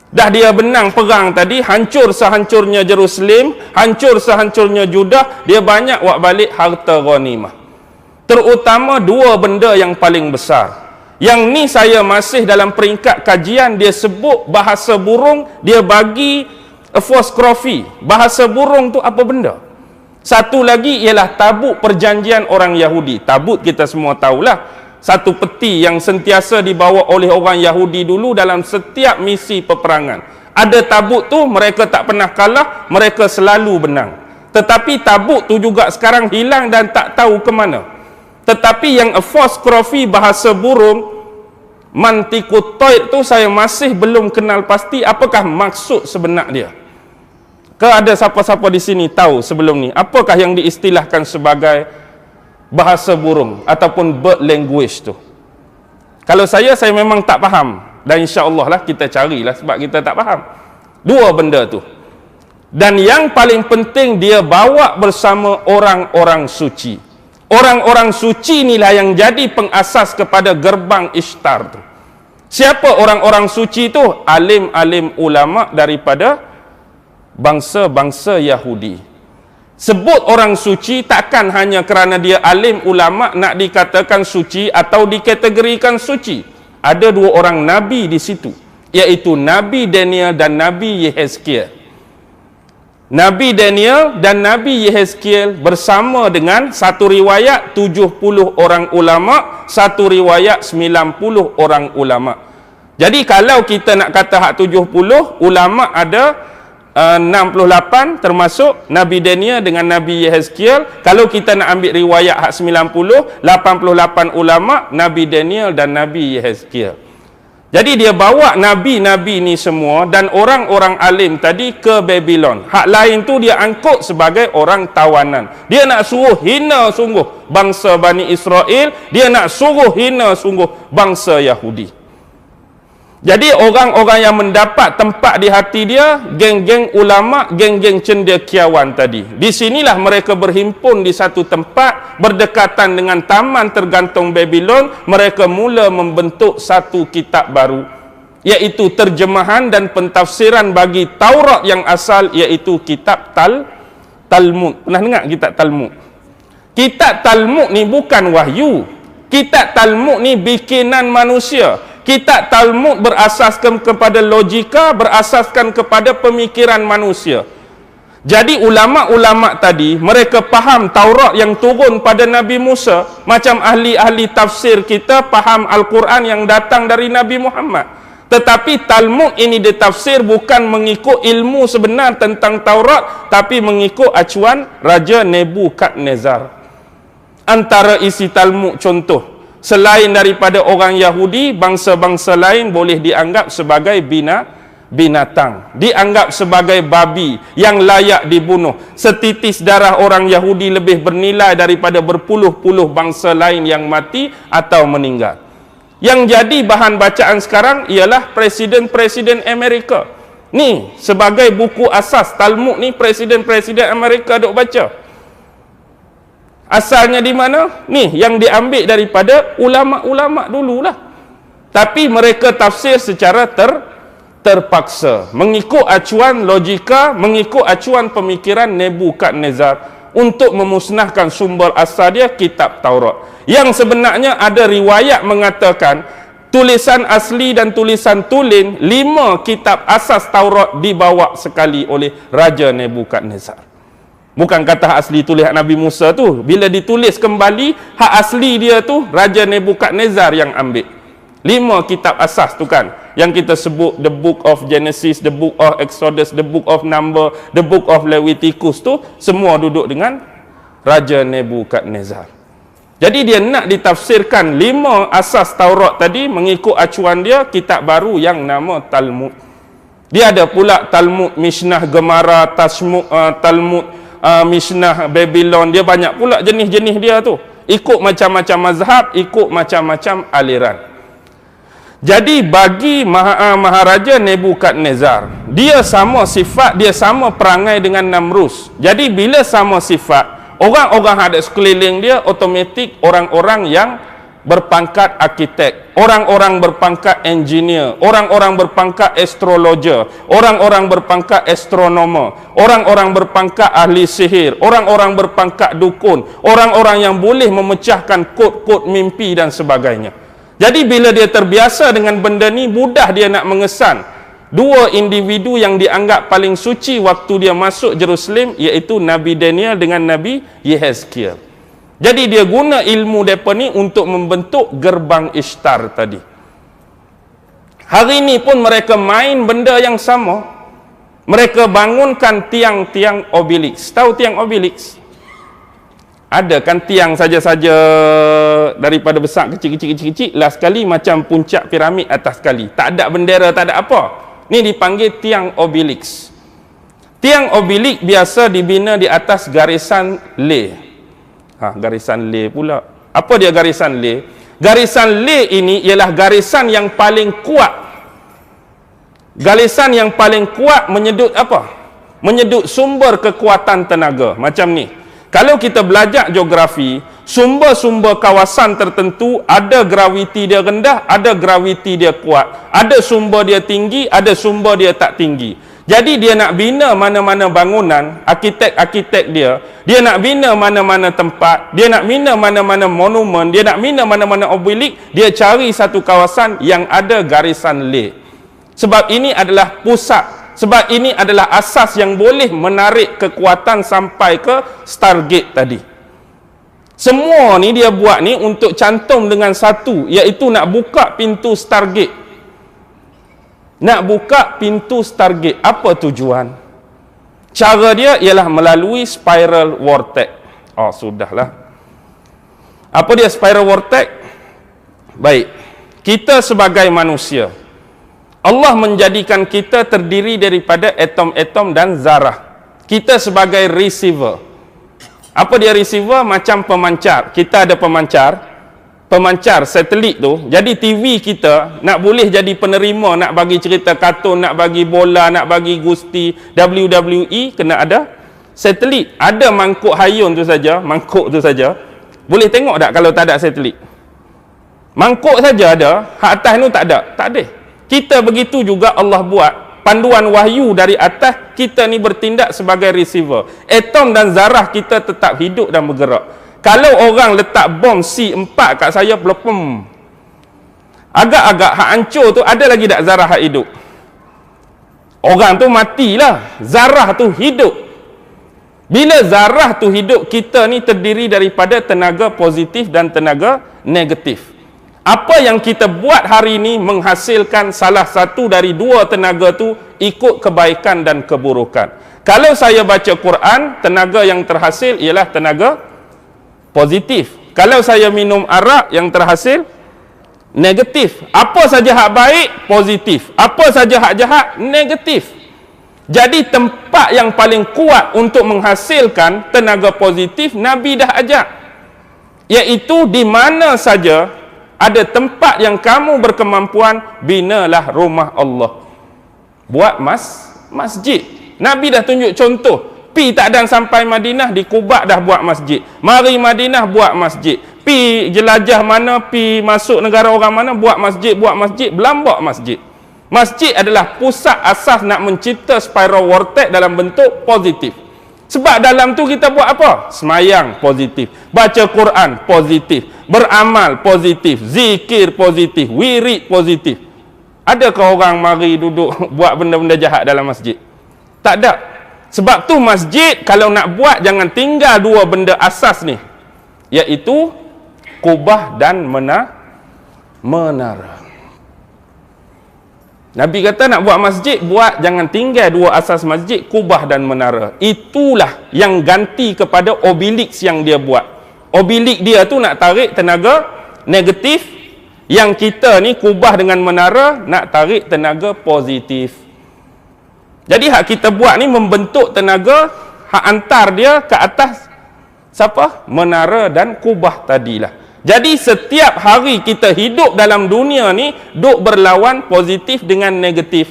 Dah dia benang perang tadi, hancur sehancurnya Jerusalem, hancur sehancurnya Judah, dia banyak buat balik harta ghanimah. Terutama dua benda yang paling besar. Yang ni saya masih dalam peringkat kajian, dia sebut bahasa burung, dia bagi apostrophe. Bahasa burung tu apa benda? Satu lagi ialah tabut perjanjian orang Yahudi. Tabut kita semua tahulah, satu peti yang sentiasa dibawa oleh orang Yahudi dulu dalam setiap misi peperangan. Ada tabut tu, mereka tak pernah kalah, mereka selalu menang. Tetapi tabut tu juga sekarang hilang dan tak tahu ke mana. Tetapi yang apostrophe bahasa burung, mantikutoid tu, saya masih belum kenal pasti apakah maksud sebenar dia. Ke ada siapa-siapa di sini tahu sebelum ni apakah yang diistilahkan sebagai bahasa burung ataupun bird language tu? Kalau saya memang tak faham, dan insya-Allah lah kita carilah sebab kita tak faham dua benda tu. Dan yang paling penting, dia bawa bersama orang-orang suci. Orang-orang suci inilah yang jadi pengasas kepada gerbang Ishtar tu. Siapa orang-orang suci tu? Alim-alim ulama daripada bangsa-bangsa Yahudi. Sebut orang suci takkan hanya kerana dia alim ulama nak dikatakan suci atau dikategorikan suci. Ada dua orang nabi di situ, iaitu Nabi Daniel dan Nabi Yehezkiel. Nabi Daniel dan Nabi Yehezkiel bersama dengan satu riwayat 70 orang ulama, satu riwayat 90 orang ulama. Jadi kalau kita nak kata hak 70, ulama ada 68 termasuk Nabi Daniel dengan Nabi Yehezkiel. Kalau kita nak ambil riwayat hak 90, 88 ulama, Nabi Daniel dan Nabi Yehezkiel. Jadi dia bawa nabi-nabi ni semua dan orang-orang alim tadi ke Babylon. Hak lain tu dia angkut sebagai orang tawanan. Dia nak suruh hina sungguh bangsa Bani Israel, dia nak suruh hina sungguh bangsa Yahudi. Jadi orang-orang yang mendapat tempat di hati dia, geng-geng ulama, geng-geng cendekiawan tadi. Di sinilah mereka berhimpun di satu tempat berdekatan dengan taman tergantung Babylon. Mereka mula membentuk satu kitab baru, iaitu terjemahan dan pentafsiran bagi Taurat yang asal, iaitu kitab Talmud. Pernah dengar kitab Talmud? Kitab Talmud ni bukan wahyu. Kitab Talmud ni bikinan manusia. Kitab Talmud berasaskan kepada logika, berasaskan kepada pemikiran manusia. Jadi ulama-ulama tadi, mereka faham Taurat yang turun pada Nabi Musa, macam ahli-ahli tafsir kita faham Al-Quran yang datang dari Nabi Muhammad. Tetapi Talmud ini ditafsir bukan mengikut ilmu sebenar tentang Taurat, tapi mengikut acuan Raja Nebukadnezar. Antara isi Talmud contoh, selain daripada orang Yahudi, bangsa-bangsa lain boleh dianggap sebagai binatang, dianggap sebagai babi yang layak dibunuh. Setitis darah orang Yahudi lebih bernilai daripada berpuluh-puluh bangsa lain yang mati atau meninggal. Yang jadi bahan bacaan sekarang ialah presiden-presiden Amerika. Ni sebagai buku asas Talmud ni, presiden-presiden Amerika duk baca. Asalnya di mana? Ni yang diambil daripada ulama-ulama dululah. Tapi mereka tafsir secara terpaksa, mengikut acuan logika, mengikut acuan pemikiran Nebukadnezar untuk memusnahkan sumber asal dia, kitab Taurat. Yang sebenarnya ada riwayat mengatakan tulisan asli dan tulisan tulen 5 kitab asas Taurat dibawa sekali oleh Raja Nebukadnezar. Bukan kata hak asli tulis hak Nabi Musa tu. Bila ditulis kembali, hak asli dia tu Raja Nebukadnezar yang ambil. 5 kitab asas tu kan, yang kita sebut the book of Genesis, the book of Exodus, the book of Number, the book of Leviticus tu, semua duduk dengan Raja Nebukadnezar. Jadi dia nak ditafsirkan 5 asas Taurat tadi mengikut acuan dia, kitab baru yang nama Talmud. Dia ada pula Talmud, Mishnah Gemara, Talmud, Mishnah Babylon. Dia banyak pula jenis-jenis dia tu. Ikut macam-macam mazhab, ikut macam-macam aliran. Jadi bagi Maharaja Nebukadnezar, dia sama sifat, dia sama perangai dengan Namrus. Jadi bila sama sifat, orang-orang ada sekeliling dia automatik orang-orang yang berpangkat arkitek, orang-orang berpangkat engineer, orang-orang berpangkat astrologer, orang-orang berpangkat astronomer, orang-orang berpangkat ahli sihir, orang-orang berpangkat dukun, orang-orang yang boleh memecahkan kod-kod mimpi dan sebagainya. Jadi bila dia terbiasa dengan benda ni, mudah dia nak mengesan dua individu yang dianggap paling suci waktu dia masuk Jerusalem, iaitu Nabi Daniel dengan Nabi Yehezkiel. Jadi dia guna ilmu mereka ni untuk membentuk gerbang Ishtar tadi. Hari ini pun mereka main benda yang sama. Mereka bangunkan tiang-tiang Obelix. Tahu tiang Obelix? Ada kan tiang saja-saja daripada besar kecil-kecil, last kali macam puncak piramid atas kali. Tak ada bendera, tak ada apa. Ni dipanggil tiang Obelix. Tiang Obelix biasa dibina di atas garisan lay. Garisan lay pula. Apa dia garisan lay? Garisan lay ini ialah garisan yang paling kuat. Garisan yang paling kuat menyedut apa? Menyedut sumber kekuatan tenaga. Macam ni. Kalau kita belajar geografi, sumber-sumber kawasan tertentu ada graviti dia rendah, ada graviti dia kuat. Ada sumber dia tinggi, ada sumber dia tak tinggi. Jadi dia nak bina mana-mana bangunan, arkitek-arkitek dia nak bina mana-mana tempat, dia nak bina mana-mana monumen, dia nak bina mana-mana Obelix, dia cari satu kawasan yang ada garisan lay. Sebab ini adalah pusat, sebab ini adalah asas yang boleh menarik kekuatan sampai ke Stargate tadi. Semua ni dia buat ni untuk cantum dengan satu, iaitu nak buka pintu Stargate. Nak buka pintu Stargate. Apa tujuan? Cara dia ialah melalui spiral vortex. Oh, sudahlah. Apa dia spiral vortex? Baik. Kita sebagai manusia, Allah menjadikan kita terdiri daripada atom-atom dan zarah. Kita sebagai receiver. Apa dia receiver? Macam pemancar. Kita ada pemancar satelit tu. Jadi TV kita nak boleh jadi penerima, nak bagi cerita kartun, nak bagi bola, nak bagi gusti WWE, kena ada satelit. Ada mangkuk hayun tu saja, mangkuk tu saja. Boleh tengok tak kalau tak ada satelit? Mangkuk saja ada, hak atas tu tak ada. Tak ada. Kita begitu juga Allah buat panduan wahyu dari atas, kita ni bertindak sebagai receiver. Atom dan zarah kita tetap hidup dan bergerak. Kalau orang letak bom C4 kat saya, pelepem. Agak-agak hak hancur tu, ada lagi tak zarah hak hidup? Orang tu matilah. Zarah tu hidup. Bila zarah tu hidup, kita ni terdiri daripada tenaga positif dan tenaga negatif. Apa yang kita buat hari ini menghasilkan salah satu dari dua tenaga tu ikut kebaikan dan keburukan. Kalau saya baca Quran, tenaga yang terhasil ialah tenaga positif. Kalau saya minum arak, yang terhasil negatif. Apa saja hak baik, positif. Apa saja hak jahat, negatif. Jadi tempat yang paling kuat untuk menghasilkan tenaga positif, Nabi dah ajak. Iaitu di mana saja ada tempat yang kamu berkemampuan, binalah rumah Allah. Buat masjid. Nabi dah tunjuk contoh. Pi tak dan sampai Madinah, di Kuba dah buat masjid. Mari Madinah buat masjid. Pi jelajah mana, pi masuk negara orang mana, buat masjid, belambak masjid. Masjid adalah pusat asas nak mencipta spiral vortex dalam bentuk positif. Sebab dalam tu kita buat apa? Semayang positif, baca Quran positif, beramal positif, zikir positif, wirid positif. Adakah orang mari duduk buat benda-benda jahat dalam masjid? Tak ada. Sebab tu masjid kalau nak buat, jangan tinggal dua benda asas ni, iaitu kubah dan menara. Nabi kata nak buat masjid, buat, jangan tinggal dua asas masjid, kubah dan menara. Itulah yang ganti kepada Obelix yang dia buat. Obelix dia tu nak tarik tenaga negatif, yang kita ni kubah dengan menara nak tarik tenaga positif. Jadi hak kita buat ni membentuk tenaga, hak antar dia ke atas siapa? Menara dan kubah tadilah. Jadi setiap hari kita hidup dalam dunia ni duk berlawan positif dengan negatif.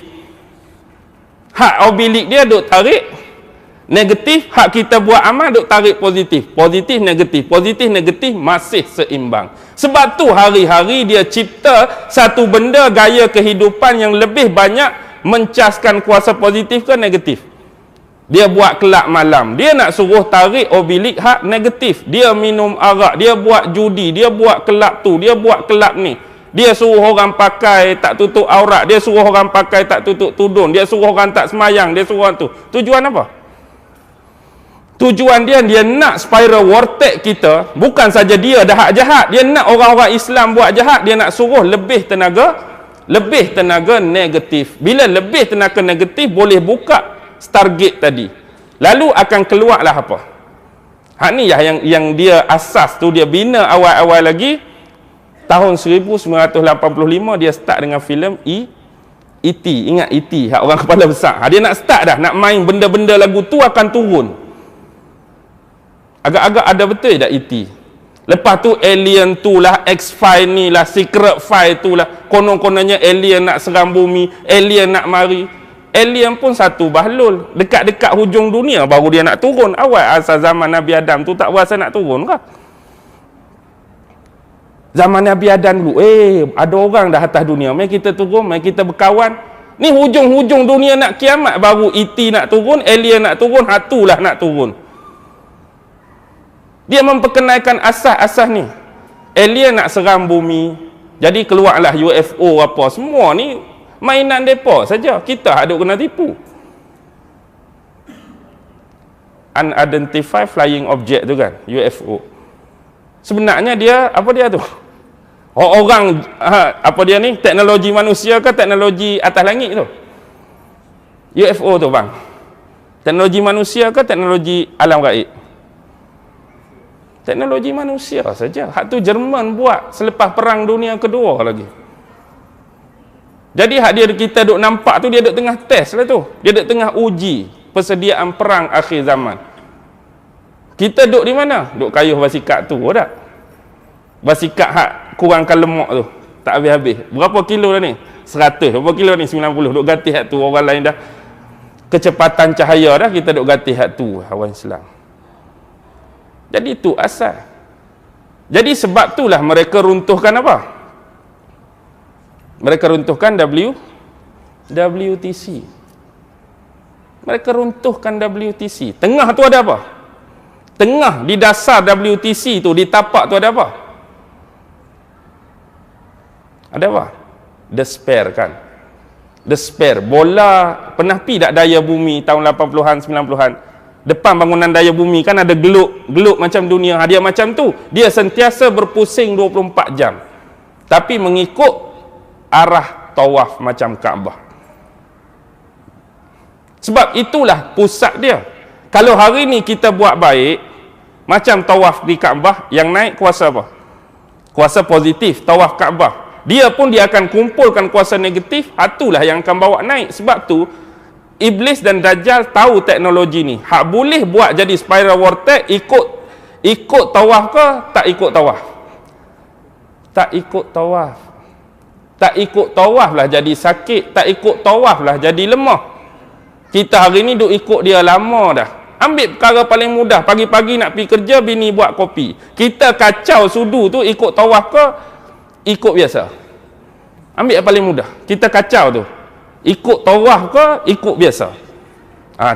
Hak obilik dia duk tarik negatif, hak kita buat amal duk tarik positif. Positif negatif masih seimbang. Sebab tu hari-hari dia cipta satu benda gaya kehidupan yang lebih banyak mencaskan kuasa positif ke negatif. Dia buat kelab malam, dia nak suruh tarik obilik hak negatif. Dia minum arak, dia buat judi, dia buat kelab tu, dia buat kelab ni. Dia suruh orang pakai tak tutup aurat, dia suruh orang pakai tak tutup tudung, dia suruh orang tak semayang, dia suruh orang tu. Tujuan apa? Tujuan dia nak spiral vortex kita, bukan saja dia dah hak jahat, dia nak orang-orang Islam buat jahat, dia nak suruh lebih tenaga negatif. Bila lebih tenaga negatif boleh buka Stargate tadi, lalu akan keluarlah apa? Hak ni yang dia asas tu, dia bina awal-awal lagi tahun 1985 dia start dengan filem E.T. Ingat E.T. hak orang kepala besar. Dia nak start dah, nak main benda-benda lagu tu akan turun. Agak-agak ada betul tak E.T. Lepas tu alien tu lah, X-File ni lah, Secret File tu lah, konon-kononnya alien nak serang bumi, alien nak mari. Alien pun satu bahlul, dekat-dekat hujung dunia baru dia nak turun. Awal asal zaman Nabi Adam tu tak berasa nak turun ke? Zaman Nabi Adam dulu, ada orang dah atas dunia, mari kita turun, mari kita berkawan. Ni hujung-hujung dunia nak kiamat baru E.T. nak turun, alien nak turun, hatulah nak turun. Dia memperkenalkan asas-asas ni. Alien nak serang bumi, jadi keluarlah UFO apa, semua ni mainan depa saja. Kita ada kena tipu. Unidentified flying object tu kan, UFO. Sebenarnya dia apa dia tu? Orang apa dia ni? Teknologi manusia ke teknologi atas langit tu? UFO tu bang. Teknologi manusia ke teknologi alam gaib? Teknologi manusia saja. Hak tu Jerman buat selepas perang dunia kedua lagi. Jadi hak dia kita duk nampak tu, dia duk tengah test lah tu. Dia duk tengah uji persediaan perang akhir zaman. Kita duk di mana? Duk kayuh basikak tu tak? Basikak hak kurangkan lemak tu. Tak habis-habis. Berapa kilo dah ni? 100. Berapa kilo ni? 90. Duk gatih hak tu. Orang lain dah kecepatan cahaya dah, kita duk gatih hak tu. Awal Islam. Jadi tu asal. Jadi sebab itulah mereka runtuhkan apa? Mereka runtuhkan WTC. Mereka runtuhkan WTC. Tengah tu ada apa? Tengah di dasar WTC tu, di tapak tu ada apa? Ada apa? Despair kan? Despair. Bola pernah pi tak daya bumi tahun 80-an, 90-an? Depan bangunan daya bumi kan ada geluk macam dunia. Dia macam tu. Dia sentiasa berpusing 24 jam. Tapi mengikut arah tawaf macam Kaabah. Sebab itulah pusat dia. Kalau hari ni kita buat baik, macam tawaf di Kaabah, yang naik kuasa apa? Kuasa positif, tawaf Kaabah. Dia pun dia akan kumpulkan kuasa negatif, itulah yang akan bawa naik. Sebab tu Iblis dan Dajjal tahu teknologi ni. Hak boleh buat jadi spiral vortex, ikut tawaf ke tak ikut tawaf? Tak ikut tawaf. Tak ikut tawaf lah jadi sakit, tak ikut tawaf lah jadi lemah. Kita hari ni duk ikut dia lama dah. Ambil perkara paling mudah, pagi-pagi nak pergi kerja, bini buat kopi. Kita kacau sudu tu ikut tawaf ke ikut biasa? Ambil yang paling mudah. Kita kacau tu, ikut tawaf ke ikut biasa?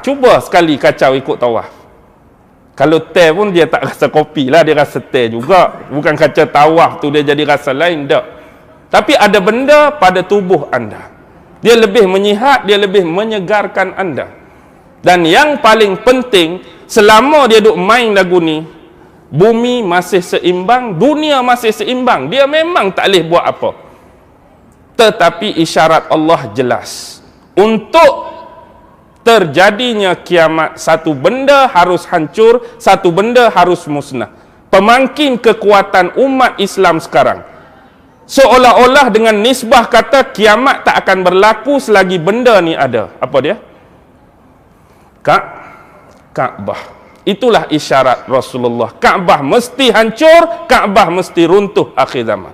Cuba sekali kacau ikut tawaf. Kalau teh pun dia tak rasa kopi lah, dia rasa teh juga. Bukan kacau tawaf tu dia jadi rasa lain, tak. Tapi ada benda pada tubuh anda. Dia lebih menyihat, dia lebih menyegarkan anda. Dan yang paling penting, selama dia duk main lagu ni, bumi masih seimbang, dunia masih seimbang. Dia memang tak boleh buat apa. Tetapi isyarat Allah jelas. Untuk terjadinya kiamat, satu benda harus hancur, satu benda harus musnah. Pemangkin kekuatan umat Islam sekarang, seolah-olah dengan nisbah kata kiamat tak akan berlaku selagi benda ni ada. Apa dia? Kaabah. Itulah isyarat Rasulullah. Kaabah mesti hancur, Kaabah mesti runtuh akhir zaman.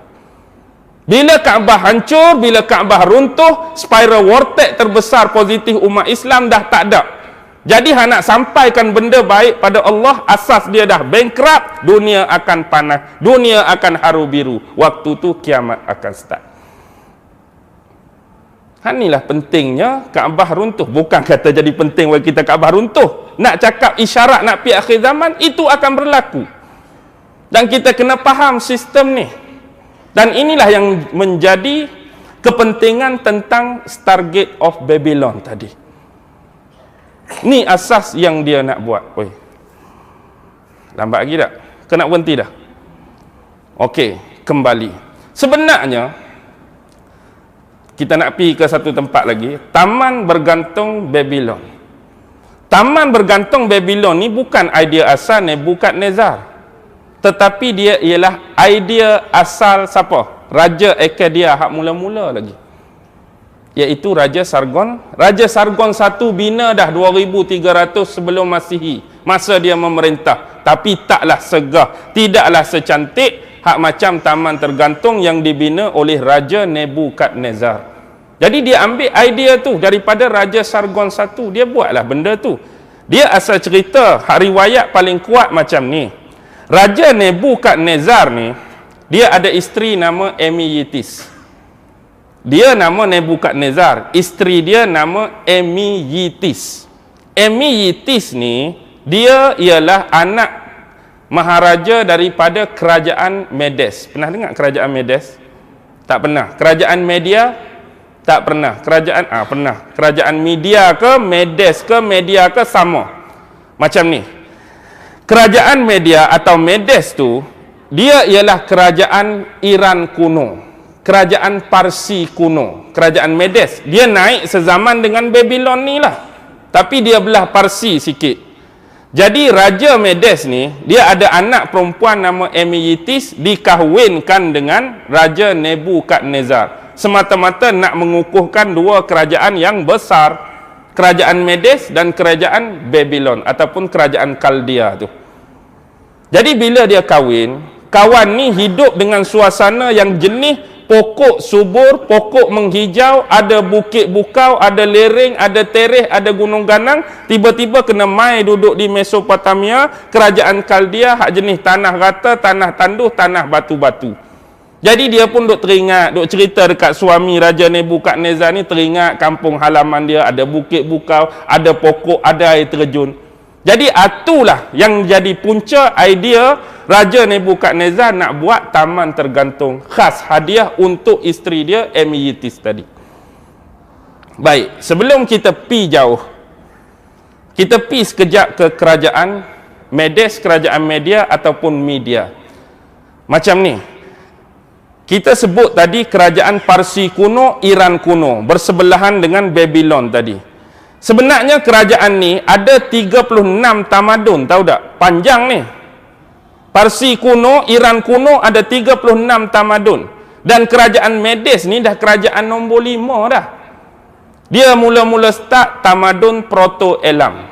Bila Kaabah hancur, bila Kaabah runtuh, spiral vortex terbesar positif umat Islam dah tak ada. Jadi nak sampaikan benda baik pada Allah, asas dia dah bankrupt, dunia akan panas, dunia akan haru biru. Waktu tu kiamat akan start. Inilah pentingnya Kaabah runtuh. Bukan kata jadi penting bagi kita Kaabah runtuh. Nak cakap isyarat nak pergi akhir zaman, itu akan berlaku. Dan kita kena faham sistem ni. Dan inilah yang menjadi kepentingan tentang Stargate of Babylon tadi. Ni asas yang dia nak buat. Oi. Lambat lagi tak? Kena berhenti dah? Okey, kembali. Sebenarnya kita nak pergi ke satu tempat lagi, Taman Bergantung Babylon. Taman Bergantung Babylon ni bukan idea asal Nebukadnezar, tetapi dia ialah idea asal siapa? Raja Akkadia hak mula-mula lagi, iaitu Raja Sargon. Raja Sargon I bina dah 2300 sebelum Masihi, masa dia memerintah, tapi taklah segah, tidaklah secantik hak macam taman tergantung yang dibina oleh Raja Nebukadnezar. Jadi dia ambil idea tu daripada Raja Sargon I, dia buatlah benda tu. Dia asal cerita, hak riwayat paling kuat macam ni. Raja Nebukadnezar ni, dia ada isteri nama Emiyetis. Dia nama Nebukadnezar, isteri dia nama Emiyetis. Emiyetis ni, dia ialah anak maharaja daripada kerajaan Medes. Pernah dengar kerajaan Medes? Tak pernah. Kerajaan Media? Tak pernah. Kerajaan pernah. Kerajaan Media ke Medes ke Media ke sama. Macam ni. Kerajaan Media atau Medes tu, dia ialah kerajaan Iran kuno. Kerajaan Parsi kuno. Kerajaan Medes. Dia naik sezaman dengan Babylon ni lah. Tapi dia belah Parsi sikit. Jadi Raja Medes ni, dia ada anak perempuan nama Emiyetis, dikahwinkan dengan Raja Nebukadnezar. Semata-mata nak mengukuhkan dua kerajaan yang besar, kerajaan Medes dan kerajaan Babylon ataupun kerajaan Kaldea tu. Jadi bila dia kahwin, kawan ni hidup dengan suasana yang jernih, pokok subur, pokok menghijau, ada bukit bukau, ada lereng, ada tereh, ada gunung ganang. Tiba-tiba kena mai duduk di Mesopotamia, kerajaan Kaldea, hak jenis tanah rata, tanah tanduh, tanah batu-batu. Jadi dia pun duk teringat, duk cerita dekat suami Raja Nebukadnezar ni, teringat kampung halaman dia, ada bukit bukau, ada pokok, ada air terjun. Jadi itulah yang jadi punca idea Raja Nebukadnezar nak buat taman tergantung khas hadiah untuk isteri dia Emiyetis tadi. Baik, sebelum kita pi jauh, kita pi sekejap ke kerajaan Medes, kerajaan Media ataupun Media. Macam ni. Kita sebut tadi kerajaan Parsi kuno, Iran kuno, bersebelahan dengan Babylon tadi. Sebenarnya kerajaan ni ada 36 tamadun, tahu tak? Panjang ni. Parsi kuno, Iran kuno ada 36 tamadun. Dan kerajaan Medes ni dah kerajaan nombor 5 dah. Dia mula-mula start tamadun Proto-Elam.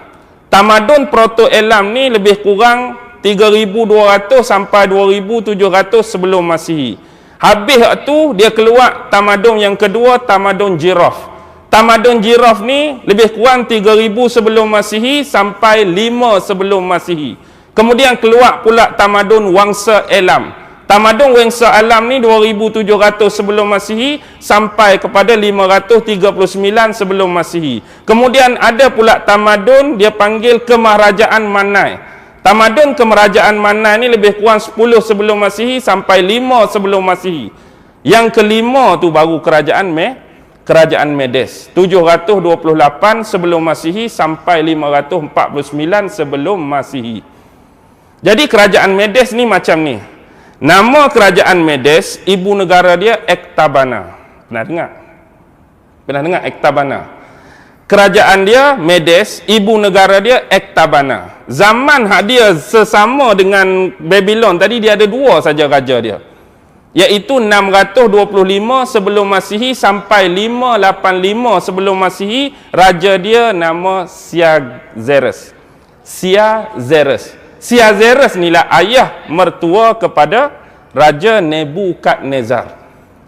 Tamadun Proto-Elam ni lebih kurang 3200 sampai 2700 sebelum Masihi. Habis tu dia keluar tamadun yang kedua, tamadun Jiraf. Tamadun Jiraf ni lebih kurang 3000 sebelum Masihi sampai 5 sebelum Masihi. Kemudian keluar pula tamadun Wangsa Elam. Tamadun Wangsa Elam ni 2700 sebelum Masihi sampai kepada 539 sebelum Masihi. Kemudian ada pula tamadun dia panggil Kemerajaan Manai. Tamadun Kemerajaan Manai ni lebih kurang 10 sebelum Masihi sampai 5 sebelum Masihi. Yang kelima tu baru kerajaan Medes. 728 sebelum Masihi sampai 549 sebelum Masihi. Jadi kerajaan Medes ni macam ni. Nama kerajaan Medes, ibu negara dia Ektabana. Pernah dengar? Pernah dengar Ektabana? Kerajaan dia Medes, ibu negara dia Ektabana. Zaman hak dia sesama dengan Babylon tadi, dia ada dua saja raja dia, iaitu 625 sebelum Masihi sampai 585 sebelum Masihi. Raja dia nama Siaxerxes. Siaxerxes inilah ayah mertua kepada Raja Nebukadnezar.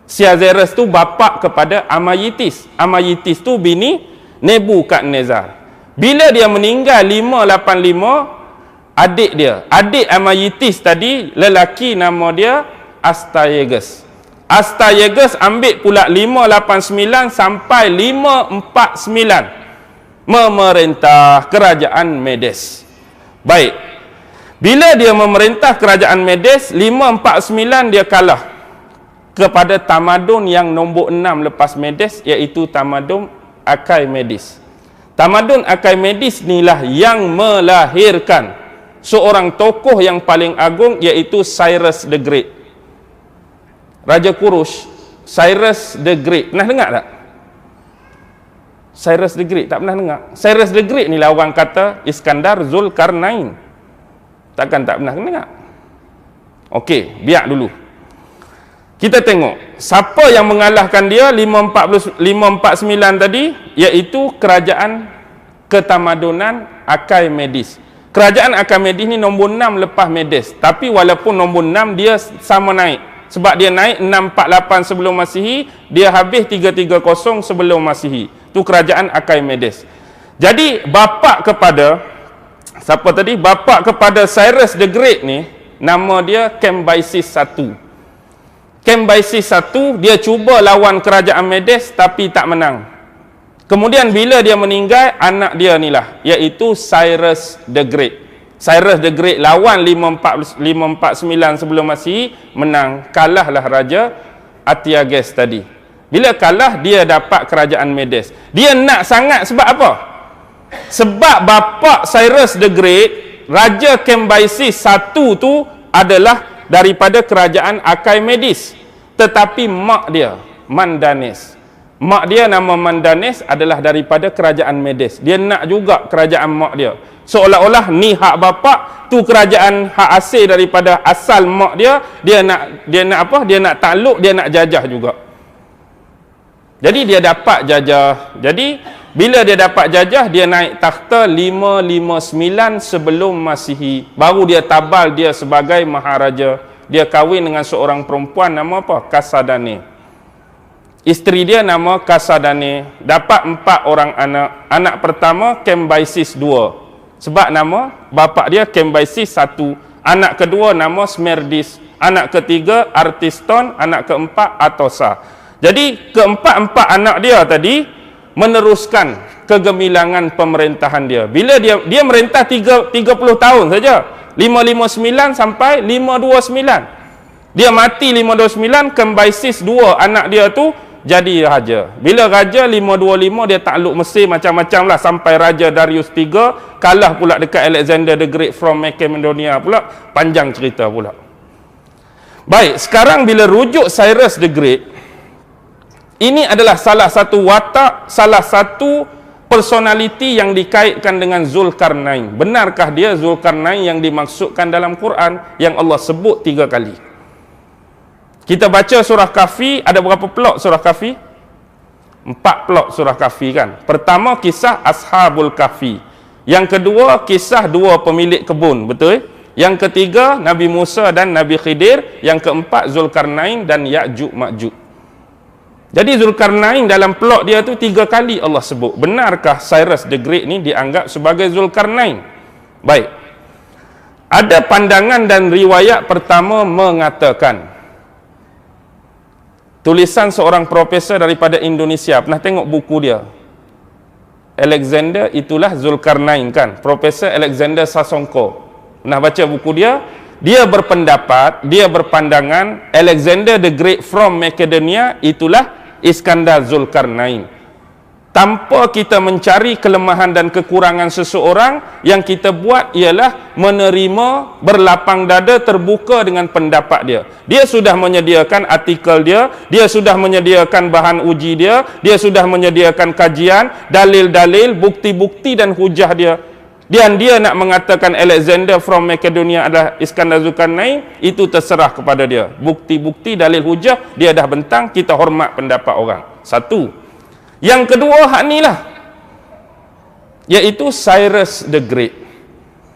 Siaxerxes tu bapa kepada Amayitis. Amayitis tu bini Nebukadnezar. Bila dia meninggal 585, adik Amayitis tadi, lelaki nama dia Astyages. Astyages ambil pula 589 sampai 549 memerintah kerajaan Medes. Baik. Bila dia memerintah kerajaan Medes, 549 dia kalah kepada tamadun yang nombor 6 lepas Medes, iaitu tamadun Achaemenid. Tamadun Achaemenid inilah yang melahirkan seorang tokoh yang paling agung, iaitu Cyrus the Great. Raja Kurush, Cyrus the Great. Pernah dengar tak? Cyrus the Great, tak pernah dengar. Cyrus the Great ni lah orang kata Iskandar Zulkarnain. Takkan tak pernah dengar. Okey, biar dulu. Kita tengok siapa yang mengalahkan dia 549 tadi, iaitu kerajaan ketamadunan Achaemenid. Kerajaan Achaemenid ni nombor 6 lepas Medes. Tapi walaupun nombor 6 dia sama naik. Sebab dia naik 648 sebelum Masihi, dia habis 330 sebelum Masihi. Itu kerajaan Achaemenid. Jadi bapa kepada siapa tadi? Bapa kepada Cyrus the Great ni nama dia Cambyses I. Cambyses I dia cuba lawan kerajaan Medes tapi tak menang. Kemudian bila dia meninggal, anak dia inilah, iaitu Cyrus the Great. Cyrus the Great lawan 549 sebelum Masihi, menang, kalahlah Raja Astyages tadi. Bila kalah, dia dapat kerajaan Medes. Dia nak sangat sebab apa? Sebab bapa Cyrus the Great, Raja Cambyses I tu adalah daripada kerajaan Achaemenid. Tetapi mak dia, Mandanes. Mak dia nama Mandanes adalah daripada kerajaan Medes. Dia nak juga kerajaan mak dia. Seolah-olah ni hak bapa, tu kerajaan hak asal daripada asal mak dia, dia nak apa? Dia nak takluk, dia nak jajah juga. Jadi dia dapat jajah. Jadi bila dia dapat jajah, dia naik takhta 559 sebelum Masihi. Baru dia tabal dia sebagai maharaja. Dia kahwin dengan seorang perempuan nama apa? Kasadane. Isteri dia nama Kasadane. Dapat 4 orang anak. Anak pertama Cambyses II. Sebab nama bapa dia Cambyses I. Anak kedua nama Smerdis. Anak ketiga Artiston. Anak keempat Atosa. Jadi keempat-empat anak dia tadi meneruskan kegemilangan pemerintahan dia. Bila dia merintah 30 tahun saja. 559 sampai 529. Dia mati 529, Cambyses II anak dia tu jadi raja. Bila raja 525 dia takluk Mesir macam-macam lah sampai Raja Darius III kalah pula dekat Alexander the Great from Macedonia pula. Panjang cerita pula. Baik, sekarang bila rujuk Cyrus the Great, ini adalah salah satu watak, salah satu personality yang dikaitkan dengan Zulkarnain. Benarkah dia Zulkarnain yang dimaksudkan dalam Quran yang Allah sebut 3 kali? Kita baca surah Kahfi, ada berapa plot surah Kahfi? 4 plot surah Kahfi kan. Pertama kisah Ashabul Kahfi. Yang kedua kisah 2 pemilik kebun, betul? Yang ketiga Nabi Musa dan Nabi Khidir. Yang keempat Zulkarnain dan Ya'juj Ma'juj. Jadi Zulkarnain dalam plot dia tu 3 kali Allah sebut. Benarkah Cyrus the Great ni dianggap sebagai Zulkarnain? Baik. Ada pandangan dan riwayat pertama mengatakan, tulisan seorang profesor daripada Indonesia, pernah tengok buku dia? Alexander itulah Zulkarnain kan? Profesor Alexander Sasongko. Pernah baca buku dia? Dia berpendapat, dia berpandangan Alexander the Great from Macedonia itulah Iskandar Zulkarnain. Tanpa kita mencari kelemahan dan kekurangan seseorang, yang kita buat ialah menerima berlapang dada, terbuka dengan pendapat dia. Dia sudah menyediakan artikel dia, dia sudah menyediakan bahan uji dia, dia sudah menyediakan kajian, dalil-dalil, bukti-bukti dan hujah dia. Dan dia nak mengatakan Alexander from Macedonia adalah Iskandar Zulkarnain, itu terserah kepada dia. Bukti-bukti, dalil hujah, dia dah bentang, kita hormat pendapat orang. Satu. Yang kedua, hak ni lah, iaitu Cyrus the Great.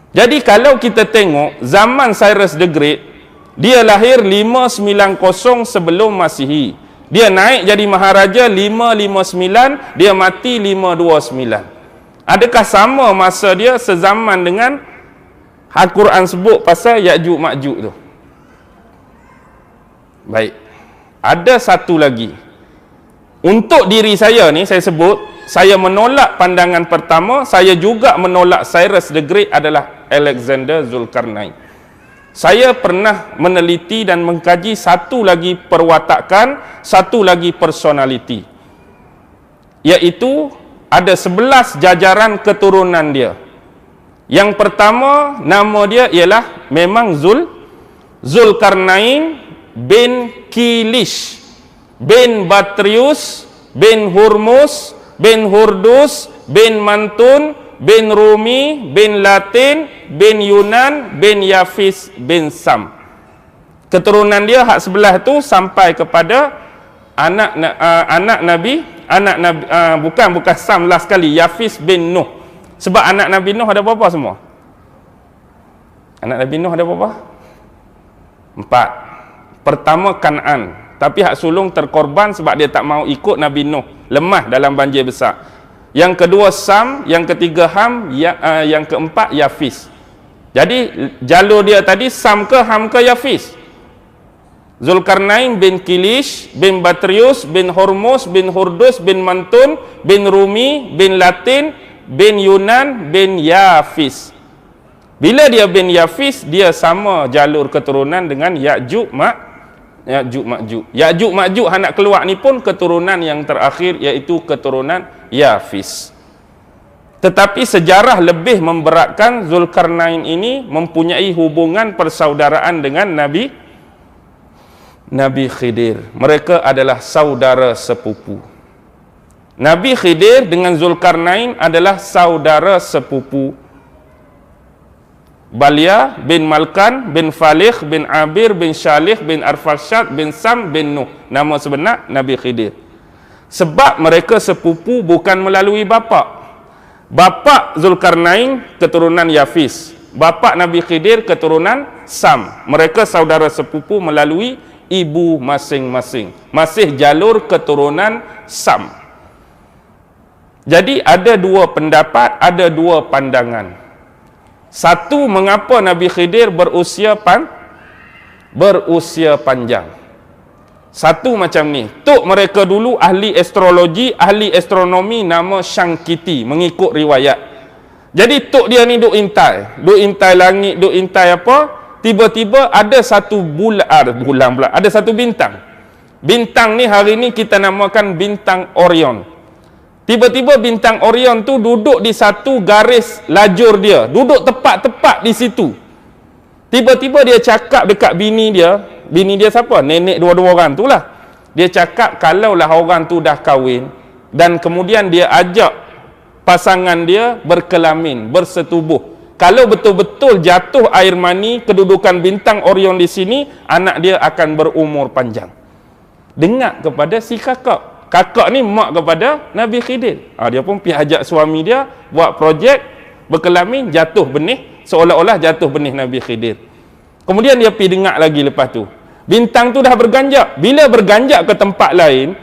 Jadi kalau kita tengok zaman Cyrus the Great, dia lahir 590 sebelum Masihi. Dia naik jadi maharaja 559, dia mati 529. Adakah sama masa dia sezaman dengan Al-Quran sebut pasal Ya'juj Ma'juj tu? Baik. Ada satu lagi. Untuk diri saya ni, saya sebut, saya menolak pandangan pertama, saya juga menolak Cyrus the Great adalah Alexander Zulkarnain. Saya pernah meneliti dan mengkaji satu lagi perwatakan, satu lagi personality, iaitu ada 11 jajaran keturunan dia. Yang pertama, nama dia ialah memang Zulkarnain bin Kilish bin Batrius bin Hurmus bin Hurdus bin Mantun bin Rumi bin Latin bin Yunan bin Yafis bin Sam. Keturunan dia hak sebelah tu sampai kepada anak Nabi, bukan Sam last sekali, Yafis bin Nuh. Sebab anak Nabi Nuh ada berapa semua? Anak Nabi Nuh ada berapa? 4. Pertama Kan'an, tapi hak sulung terkorban sebab dia tak mau ikut Nabi Nuh, lemah dalam banjir besar. Yang kedua Sam, yang ketiga Ham, yang keempat Yafis. Jadi jalur dia tadi Sam ke Ham ke Yafis? Zulkarnain bin Kilish bin Batrius bin Hormuz bin Hurdus bin Mantun bin Rumi bin Latin bin Yunan bin Yafis. Bila dia bin Yafis, dia sama jalur keturunan dengan Ya'juj Ma'juj. Ya'juj Ma'juj nak keluar ni pun keturunan yang terakhir, iaitu keturunan Yafis. Tetapi sejarah lebih memberatkan Zulkarnain ini mempunyai hubungan persaudaraan dengan Nabi Khidir. Mereka adalah saudara sepupu. Nabi Khidir dengan Zulkarnain adalah saudara sepupu. Balia bin Malkan bin Falih bin Abir bin Shalih bin Arfashad bin Sam bin Nuh. Nama sebenar Nabi Khidir. Sebab mereka sepupu bukan melalui bapa. Bapa Zulkarnain keturunan Yafis, bapa Nabi Khidir keturunan Sam. Mereka saudara sepupu melalui ibu masing-masing, masih jalur keturunan Sam. Jadi ada dua pendapat, ada dua pandangan. Satu, mengapa Nabi Khidir berusia panjang. Satu macam ni, tok mereka dulu ahli astrologi, ahli astronomi, nama Shankiti, mengikut riwayat. Jadi tok dia ni duk intai langit, duk intai apa, tiba-tiba ada satu bulan pula, ada satu bintang. Bintang ni hari ni kita namakan bintang Orion. Tiba-tiba bintang Orion tu duduk di satu garis lajur dia, duduk tepat-tepat di situ. Tiba-tiba dia cakap dekat bini dia siapa? Nenek dua-dua orang tu lah. Dia cakap kalaulah orang tu dah kahwin dan kemudian dia ajak pasangan dia berkelamin, bersetubuh, kalau betul-betul jatuh air mani kedudukan bintang Orion di sini, anak dia akan berumur panjang. Dengar kepada si kakak. Kakak ni mak kepada Nabi Khidir. Dia pun pergi ajak suami dia buat projek berkelamin, jatuh benih, seolah-olah jatuh benih Nabi Khidir. Kemudian dia pergi dengar lagi lepas tu. Bintang tu dah berganjak. Bila berganjak ke tempat lain,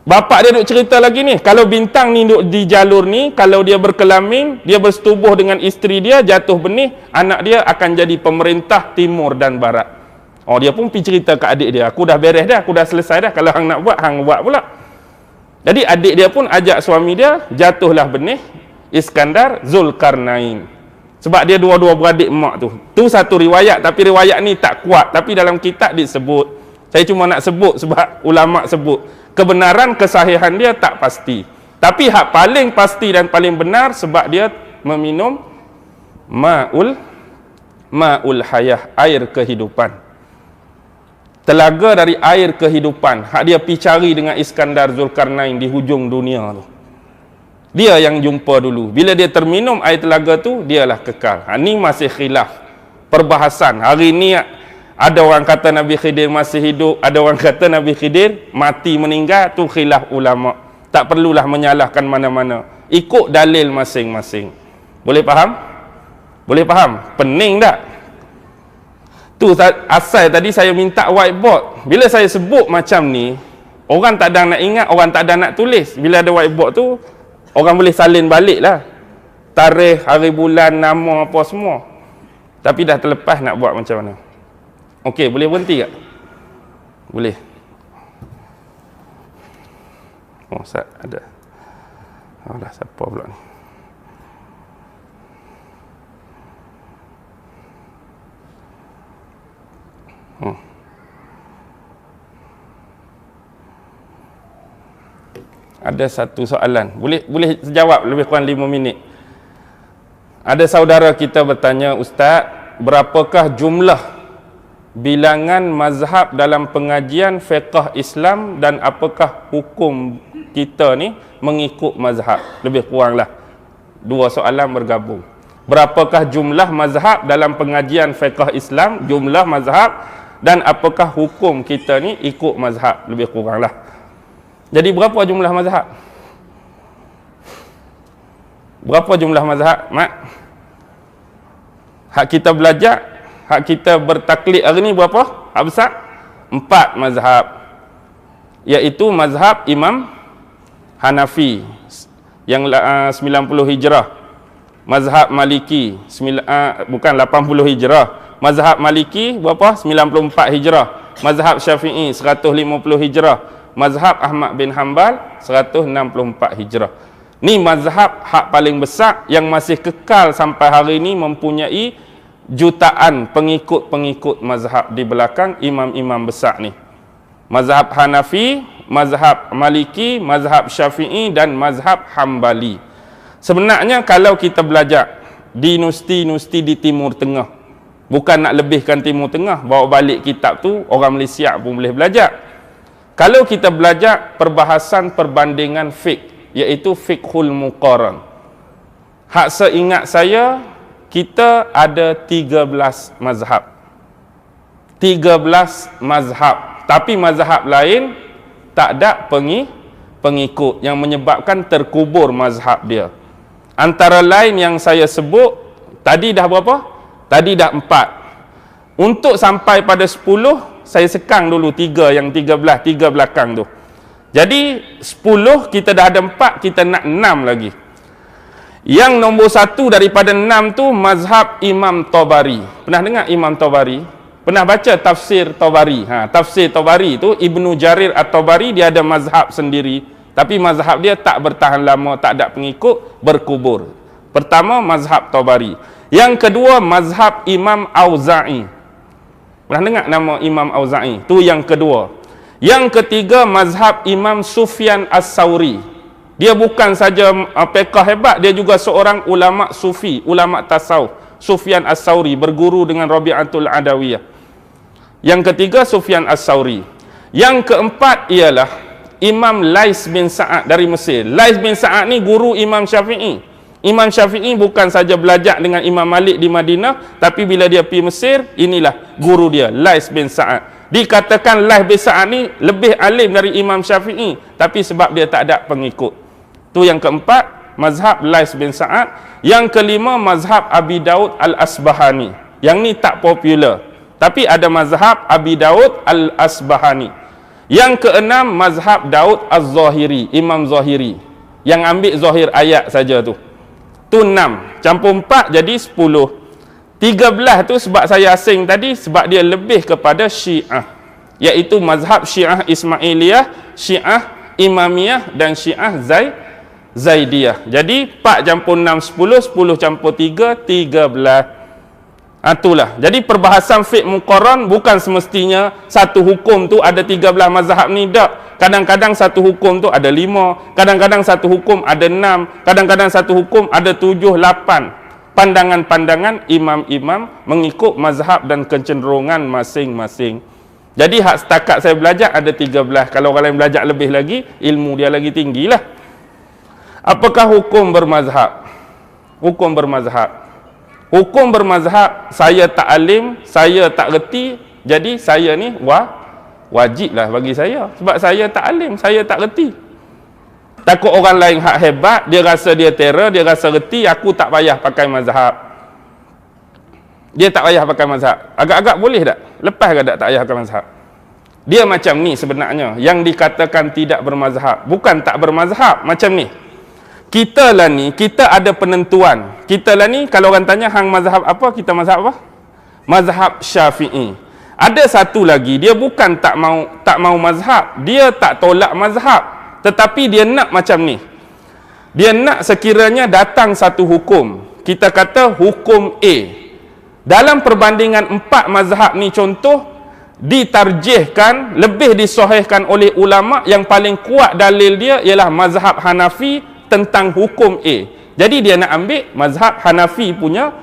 bapak dia duk cerita lagi ni, kalau bintang ni duk di jalur ni, kalau dia berkelamin, dia bersetubuh dengan isteri dia, jatuh benih, anak dia akan jadi pemerintah timur dan barat. Dia pun pergi cerita ke adik dia, aku dah beres dah, aku dah selesai dah, kalau hang nak buat, hang buat pula. Jadi adik dia pun ajak suami dia, jatuhlah benih Iskandar Zulkarnain. Sebab dia dua-dua beradik emak tu. Tu satu riwayat, tapi riwayat ni tak kuat, tapi dalam kitab disebut. Saya cuma nak sebut sebab ulama sebut. Kebenaran kesahihan dia tak pasti. Tapi hak paling pasti dan paling benar sebab dia meminum ma'ul hayah, air kehidupan. Telaga dari air kehidupan. Hak dia pergi cari dengan Iskandar Zulkarnain di hujung dunia tu. Dia yang jumpa dulu. Bila dia terminum air telaga tu, dialah kekal. Ni masih khilaf. Perbahasan. Hari ni ada orang kata Nabi Khidir masih hidup, ada orang kata Nabi Khidir mati meninggal, tu khilaf ulama. Tak perlulah menyalahkan mana-mana. Ikut dalil masing-masing. Boleh faham? Boleh faham? Pening tak? Tu asal tadi saya minta whiteboard. Bila saya sebut macam ni, orang tak ada nak ingat, orang tak ada nak tulis. Bila ada whiteboard tu, orang boleh salin balik lah. Tarikh, hari bulan, nama apa semua. Tapi dah terlepas nak buat macam mana. Okey, boleh berhenti tak? Boleh. Oh, Ustaz, ada. Alah, siapa pula ni? Ada satu soalan. Boleh jawab lebih kurang 5 minit. Ada saudara kita bertanya, Ustaz, berapakah jumlah bilangan mazhab dalam pengajian fiqh Islam dan apakah hukum kita ni mengikut mazhab? Lebih kuranglah 2 soalan bergabung. Berapakah jumlah mazhab dalam pengajian fiqh Islam, jumlah mazhab, dan apakah hukum kita ni ikut mazhab? Lebih kuranglah. Jadi berapa jumlah mazhab? Berapa jumlah mazhab, Mak? Hak kita belajar, hak kita bertaklid hari ni berapa? Hak besar? 4 mazhab. Iaitu mazhab Imam Hanafi yang 90 Hijrah. Mazhab Maliki bukan 80 Hijrah. Mazhab Maliki berapa? 94 Hijrah. Mazhab Syafi'i 150 Hijrah. Mazhab Ahmad bin Hanbal 164 Hijrah. Ni mazhab hak paling besar yang masih kekal sampai hari ini, mempunyai jutaan pengikut-pengikut mazhab di belakang imam-imam besar ni. Mazhab Hanafi, mazhab Maliki, mazhab Syafi'i dan mazhab Hambali. Sebenarnya kalau kita belajar di universiti-universiti di Timur Tengah, bukan nak lebihkan Timur Tengah, bawa balik kitab tu orang Malaysia pun boleh belajar. Kalau kita belajar perbahasan perbandingan fiqh, iaitu fiqhul muqaran. Hak seingat saya, kita ada 13 mazhab. 13 mazhab. Tapi mazhab lain tak ada pengikut, yang menyebabkan terkubur mazhab dia. Antara lain yang saya sebut, tadi dah berapa? Tadi dah 4. Untuk sampai pada 10, saya sekang dulu 3, yang 3 belakang tu. Jadi 10 kita dah ada 4, kita nak 6 lagi. Yang nombor 1 daripada 6 tu mazhab Imam Tabari. Pernah dengar Imam Tabari? Pernah baca tafsir Tabari? Tafsir Tabari tu Ibnu Jarir At-Tabari, dia ada mazhab sendiri. Tapi mazhab dia tak bertahan lama, tak ada pengikut, berkubur. Pertama mazhab Tabari. Yang kedua mazhab Imam Auza'i. Pernah dengar nama Imam Auza'i? Tu yang kedua. Yang ketiga mazhab Imam Sufyan As-Sauri. Dia bukan saja fiqh hebat, dia juga seorang ulama sufi, ulama tasawuf. Sufyan As-Sauri berguru dengan Rabi'atul Adawiyah. Yang ketiga Sufyan As-Sauri. Yang keempat ialah Imam Lais bin Sa'ad dari Mesir. Lais bin Sa'ad ni guru Imam Syafi'i. Imam Syafi'i bukan saja belajar dengan Imam Malik di Madinah, tapi bila dia pergi Mesir, inilah guru dia, Lais bin Sa'ad. Dikatakan Lais bin Sa'ad ni lebih alim dari Imam Syafi'i, tapi sebab dia tak ada pengikut. Tu yang keempat, mazhab Lais bin Sa'ad. Yang kelima, mazhab Abi Daud Al-Asbahani. Yang ni tak popular, tapi ada mazhab Abi Daud Al-Asbahani. Yang keenam, mazhab Daud Az-Zahiri, Imam Zahiri, yang ambil zahir ayat saja tu. Tu 6, campur 4 jadi 10. 13 tu sebab saya asing tadi, sebab dia lebih kepada Syiah, iaitu mazhab Syiah Ismailiyah, Syiah Imamiyah dan Syiah Zaidiyah. Jadi 4 campur 6 10, 10 campur 3 13. Itulah. Jadi perbahasan fiqh muqarran bukan semestinya satu hukum tu ada 13 mazhab ni, tak. Kadang-kadang satu hukum tu ada 5, kadang-kadang satu hukum ada 6, kadang-kadang satu hukum ada 7, 8. Pandangan-pandangan imam-imam mengikut mazhab dan kecenderungan masing-masing. Jadi hak setakat saya belajar ada 13. Kalau orang lain belajar lebih lagi, ilmu dia lagi tinggilah. Apakah hukum bermazhab? Hukum bermazhab. Hukum bermazhab, saya tak alim, saya tak reti, jadi saya ni wajiblah bagi saya. Sebab saya tak alim, saya tak reti. Takut orang lain hak hebat, dia rasa dia terror, dia rasa reti, aku tak payah pakai mazhab. Dia tak payah pakai mazhab. Agak-agak boleh tak? Lepas ke tak payah pakai mazhab? Dia macam ni sebenarnya, yang dikatakan tidak bermazhab. Bukan tak bermazhab, macam ni. Kita lah ni, kita ada penentuan. Kita lah ni, kalau orang tanya hang mazhab apa, kita mazhab apa? Mazhab Syafi'i. Ada satu lagi, dia bukan tak mau mazhab, dia tak tolak mazhab, tetapi dia nak macam ni. Dia nak sekiranya datang satu hukum, kita kata hukum A. Dalam perbandingan 4 mazhab ni, contoh, ditarjihkan, lebih disahihkan oleh ulama, yang paling kuat dalil dia ialah mazhab Hanafi tentang hukum A. Jadi dia nak ambil mazhab Hanafi punya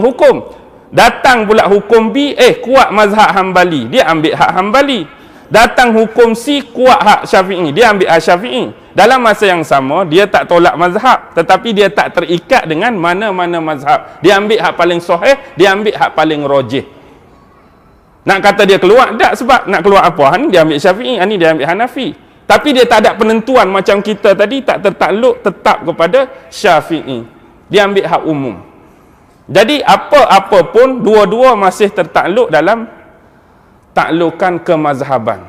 hukum. Datang pula hukum B, kuat mazhab Hambali, dia ambil hak Hambali. Datang hukum C, kuat hak Syafi'i, dia ambil hak Syafi'i. Dalam masa yang sama, dia tak tolak mazhab, tetapi dia tak terikat dengan mana-mana mazhab. Dia ambil hak paling sahih, dia ambil hak paling rajih. Nak kata dia keluar, tak, sebab nak keluar apa? Ni dia ambil Syafi'i, ni dia ambil Hanafi. Tapi dia tak ada penentuan macam kita tadi, tak tertakluk tetap kepada Syafi'i. Dia ambil hak umum. Jadi apa-apa pun, dua-dua masih tertakluk dalam taklukan kemazhaban.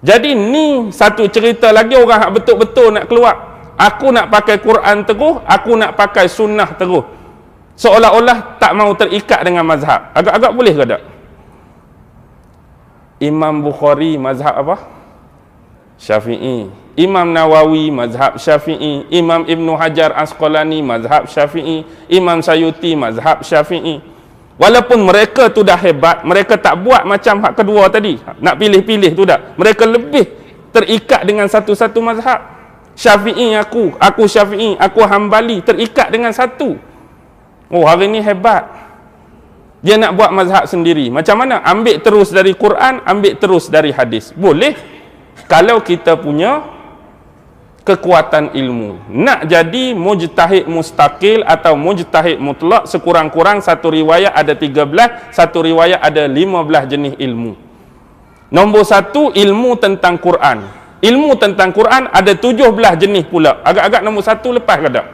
Jadi ni satu cerita lagi orang hak betul-betul nak keluar. Aku nak pakai Quran terus, aku nak pakai sunnah terus. Seolah-olah tak mau terikat dengan mazhab. Agak-agak boleh ke tak? Imam Bukhari mazhab apa? Syafi'i. Imam Nawawi mazhab Syafi'i. Imam Ibn Hajar Asqalani mazhab Syafi'i. Imam Sayuti mazhab Syafi'i. Walaupun mereka tu dah hebat, mereka tak buat macam hak kedua tadi, nak pilih-pilih tu dah. Mereka lebih terikat dengan satu-satu mazhab. Syafi'i aku Syafi'i, aku Hambali, terikat dengan satu. Oh, hari ni hebat. Dia nak buat mazhab sendiri. Macam mana? Ambil terus dari Quran, ambil terus dari hadis. Boleh kalau kita punya kekuatan ilmu. Nak jadi mujtahid mustaqil atau mujtahid mutlak, sekurang-kurang satu riwayat ada 13, satu riwayat ada 15 jenis ilmu. Nombor 1, ilmu tentang Quran. Ilmu tentang Quran ada 17 jenis pula. Agak-agak nombor 1 lepas ke tak?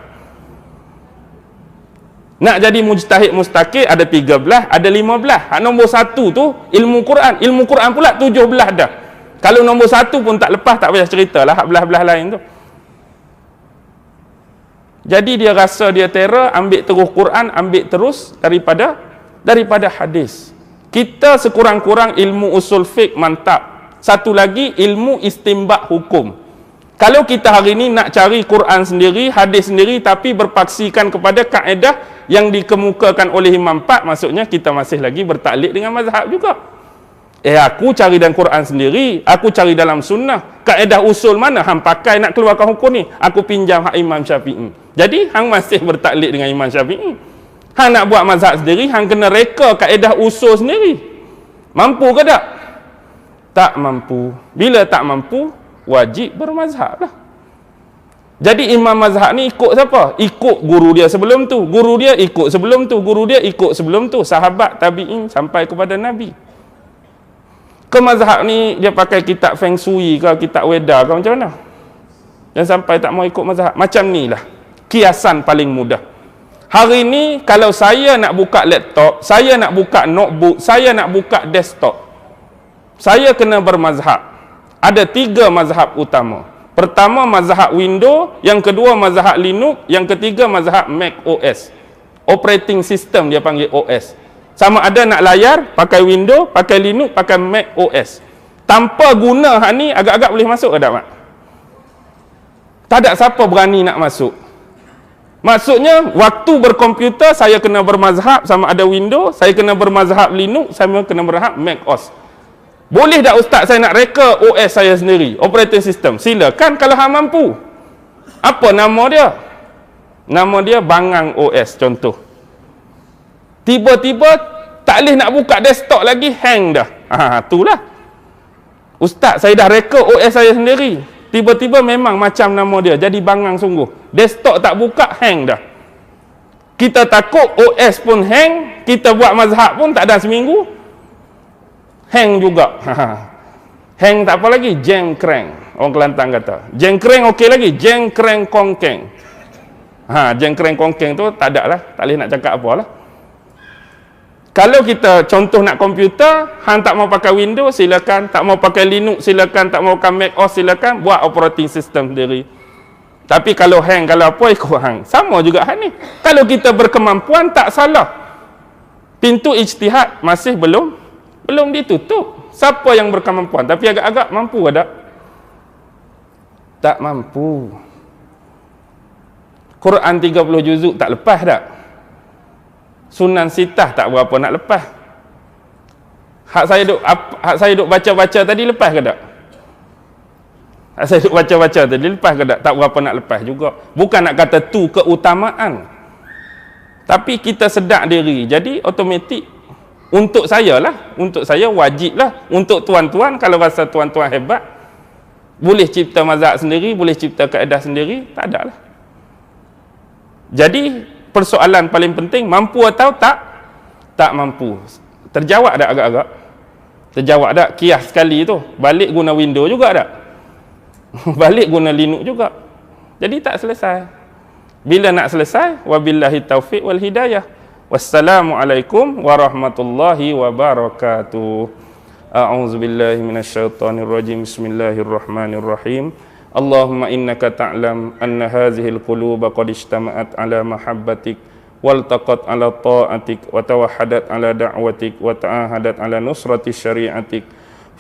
Nak jadi mujtahid mustaqil ada 13, ada 15. Nombor 1 tu ilmu Quran. Ilmu Quran pula 17 dah. Kalau nombor 1 pun tak lepas, tak payah ceritalah hak belah-belah lain tu. Jadi dia rasa dia terror, ambil terus Quran, ambil terus daripada hadis. Kita sekurang-kurang ilmu usul fiqh mantap. Satu lagi ilmu istinbat hukum. Kalau kita hari ni nak cari Quran sendiri, hadis sendiri, tapi berpaksikan kepada kaedah yang dikemukakan oleh Imam 4, maksudnya kita masih lagi bertaklid dengan mazhab juga. Aku cari dalam Quran sendiri, aku cari dalam sunnah. Kaedah usul mana hang pakai nak keluarkan hukum ni? Aku pinjam hak Imam Syafi'i. Jadi hang masih bertaklid dengan Imam Syafi'i. Hang nak buat mazhab sendiri, hang kena reka kaedah usul sendiri. Mampu ke tak? Tak mampu. Bila tak mampu, wajib bermazhab lah. Jadi imam mazhab ni ikut siapa? Ikut guru dia sebelum tu. Guru dia ikut sebelum tu. Guru dia ikut sebelum tu. Sahabat, tabi'in sampai kepada Nabi. Ke mazhab ni dia pakai kitab Feng Shui ke, kitab Weda ke, macam mana? Dan sampai tak mau ikut mazhab. Macam ni lah kiasan paling mudah. Hari ni kalau saya nak buka laptop, saya nak buka notebook, saya nak buka desktop, saya kena bermazhab. Ada 3 mazhab utama. Pertama mazhab Windows, yang kedua mazhab Linux, yang ketiga mazhab Mac OS. Operating system dia panggil OS. Sama ada nak layar, pakai Windows, pakai Linux, pakai Mac OS. Tanpa guna hak ni, agak-agak boleh masuk ke tak, Mak? Tak ada siapa berani nak masuk. Maksudnya, waktu berkomputer, saya kena bermazhab sama ada Windows, saya kena bermazhab Linux, saya kena bermazhab Mac OS. Boleh tak Ustaz saya nak reka OS saya sendiri, operating system? Silakan kalau hang mampu. Apa nama dia? Nama dia Bangang OS contoh. Tiba-tiba tak boleh nak buka desktop lagi, hang dah. Itulah. Ustaz, saya dah reka OS saya sendiri. tiba-tiba memang macam nama dia, jadi bangang sungguh. Desktop tak buka, hang dah. Kita takut OS pun hang, kita buat mazhab pun tak ada seminggu, hang juga. Hang tak apa lagi, jengkreng. Orang Kelantan kata. Jengkreng okey lagi, jengkreng kongkeng. Jengkreng kongkeng tu tak ada lah, tak boleh nak cakap apa lah. Kalau kita contoh nak komputer, hang tak mau pakai Windows silakan, tak mau pakai Linux silakan, tak mau pakai Mac OS silakan, buat operating system sendiri. Tapi kalau hang, kalau apa ikut hang. Sama juga hang ni. Kalau kita berkemampuan tak salah. Pintu ijtihad masih belum ditutup. Siapa yang berkemampuan tapi agak-agak mampu ada? Tak mampu. Quran 30 juzuk tak lepas tak? Sunan Sitah tak berapa nak lepas. Hak saya duk baca-baca tadi lepas ke tak? Hak saya duk baca-baca tadi lepas ke tak? Tak berapa nak lepas juga. Bukan nak kata tu keutamaan. Tapi kita sedar diri. Jadi automatik untuk saya lah, untuk saya wajib lah. Untuk tuan-tuan, kalau rasa tuan-tuan hebat, boleh cipta mazhab sendiri, boleh cipta kaedah sendiri, tak ada lah. Jadi persoalan paling penting, mampu atau tak mampu. Terjawab tak agak-agak? Terjawab tak? Kias sekali tu, balik guna Windows juga tak? Balik guna Linux juga. Jadi tak selesai. Bila nak selesai? Wabillahi taufiq wal hidayah. Wassalamualaikum warahmatullahi wabarakatuh. A'udzubillahi minasyaitonirrajim. Bismillahirrahmanirrahim. Allahumma innaka ta'lam anna hazihil quluba qad ijtama'at ala mahabbatik waltaqat ala ta'atik wa tawahhadat ala da'watik wa ta'ahadat ala nusrati syari'atik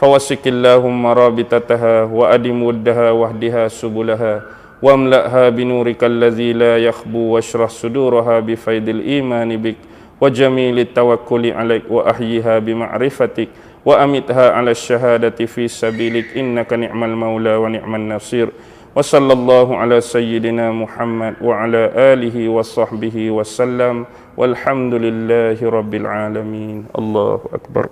fawassikillahumma rabitataha wa adim wuddaha wahdiha subulaha واملأها بنورك الذي لا يخبو واشرح صدورها بفيض الإيمان بك وجميل التوكل عليك وأحييها بمعرفتك وأمتها على الشهادة في سبيلك إنك نعم المولى ونعم النصير وصلى الله على سيدنا محمد وعلى آله وصحبه وسلم والحمد لله رب العالمين. الله أكبر.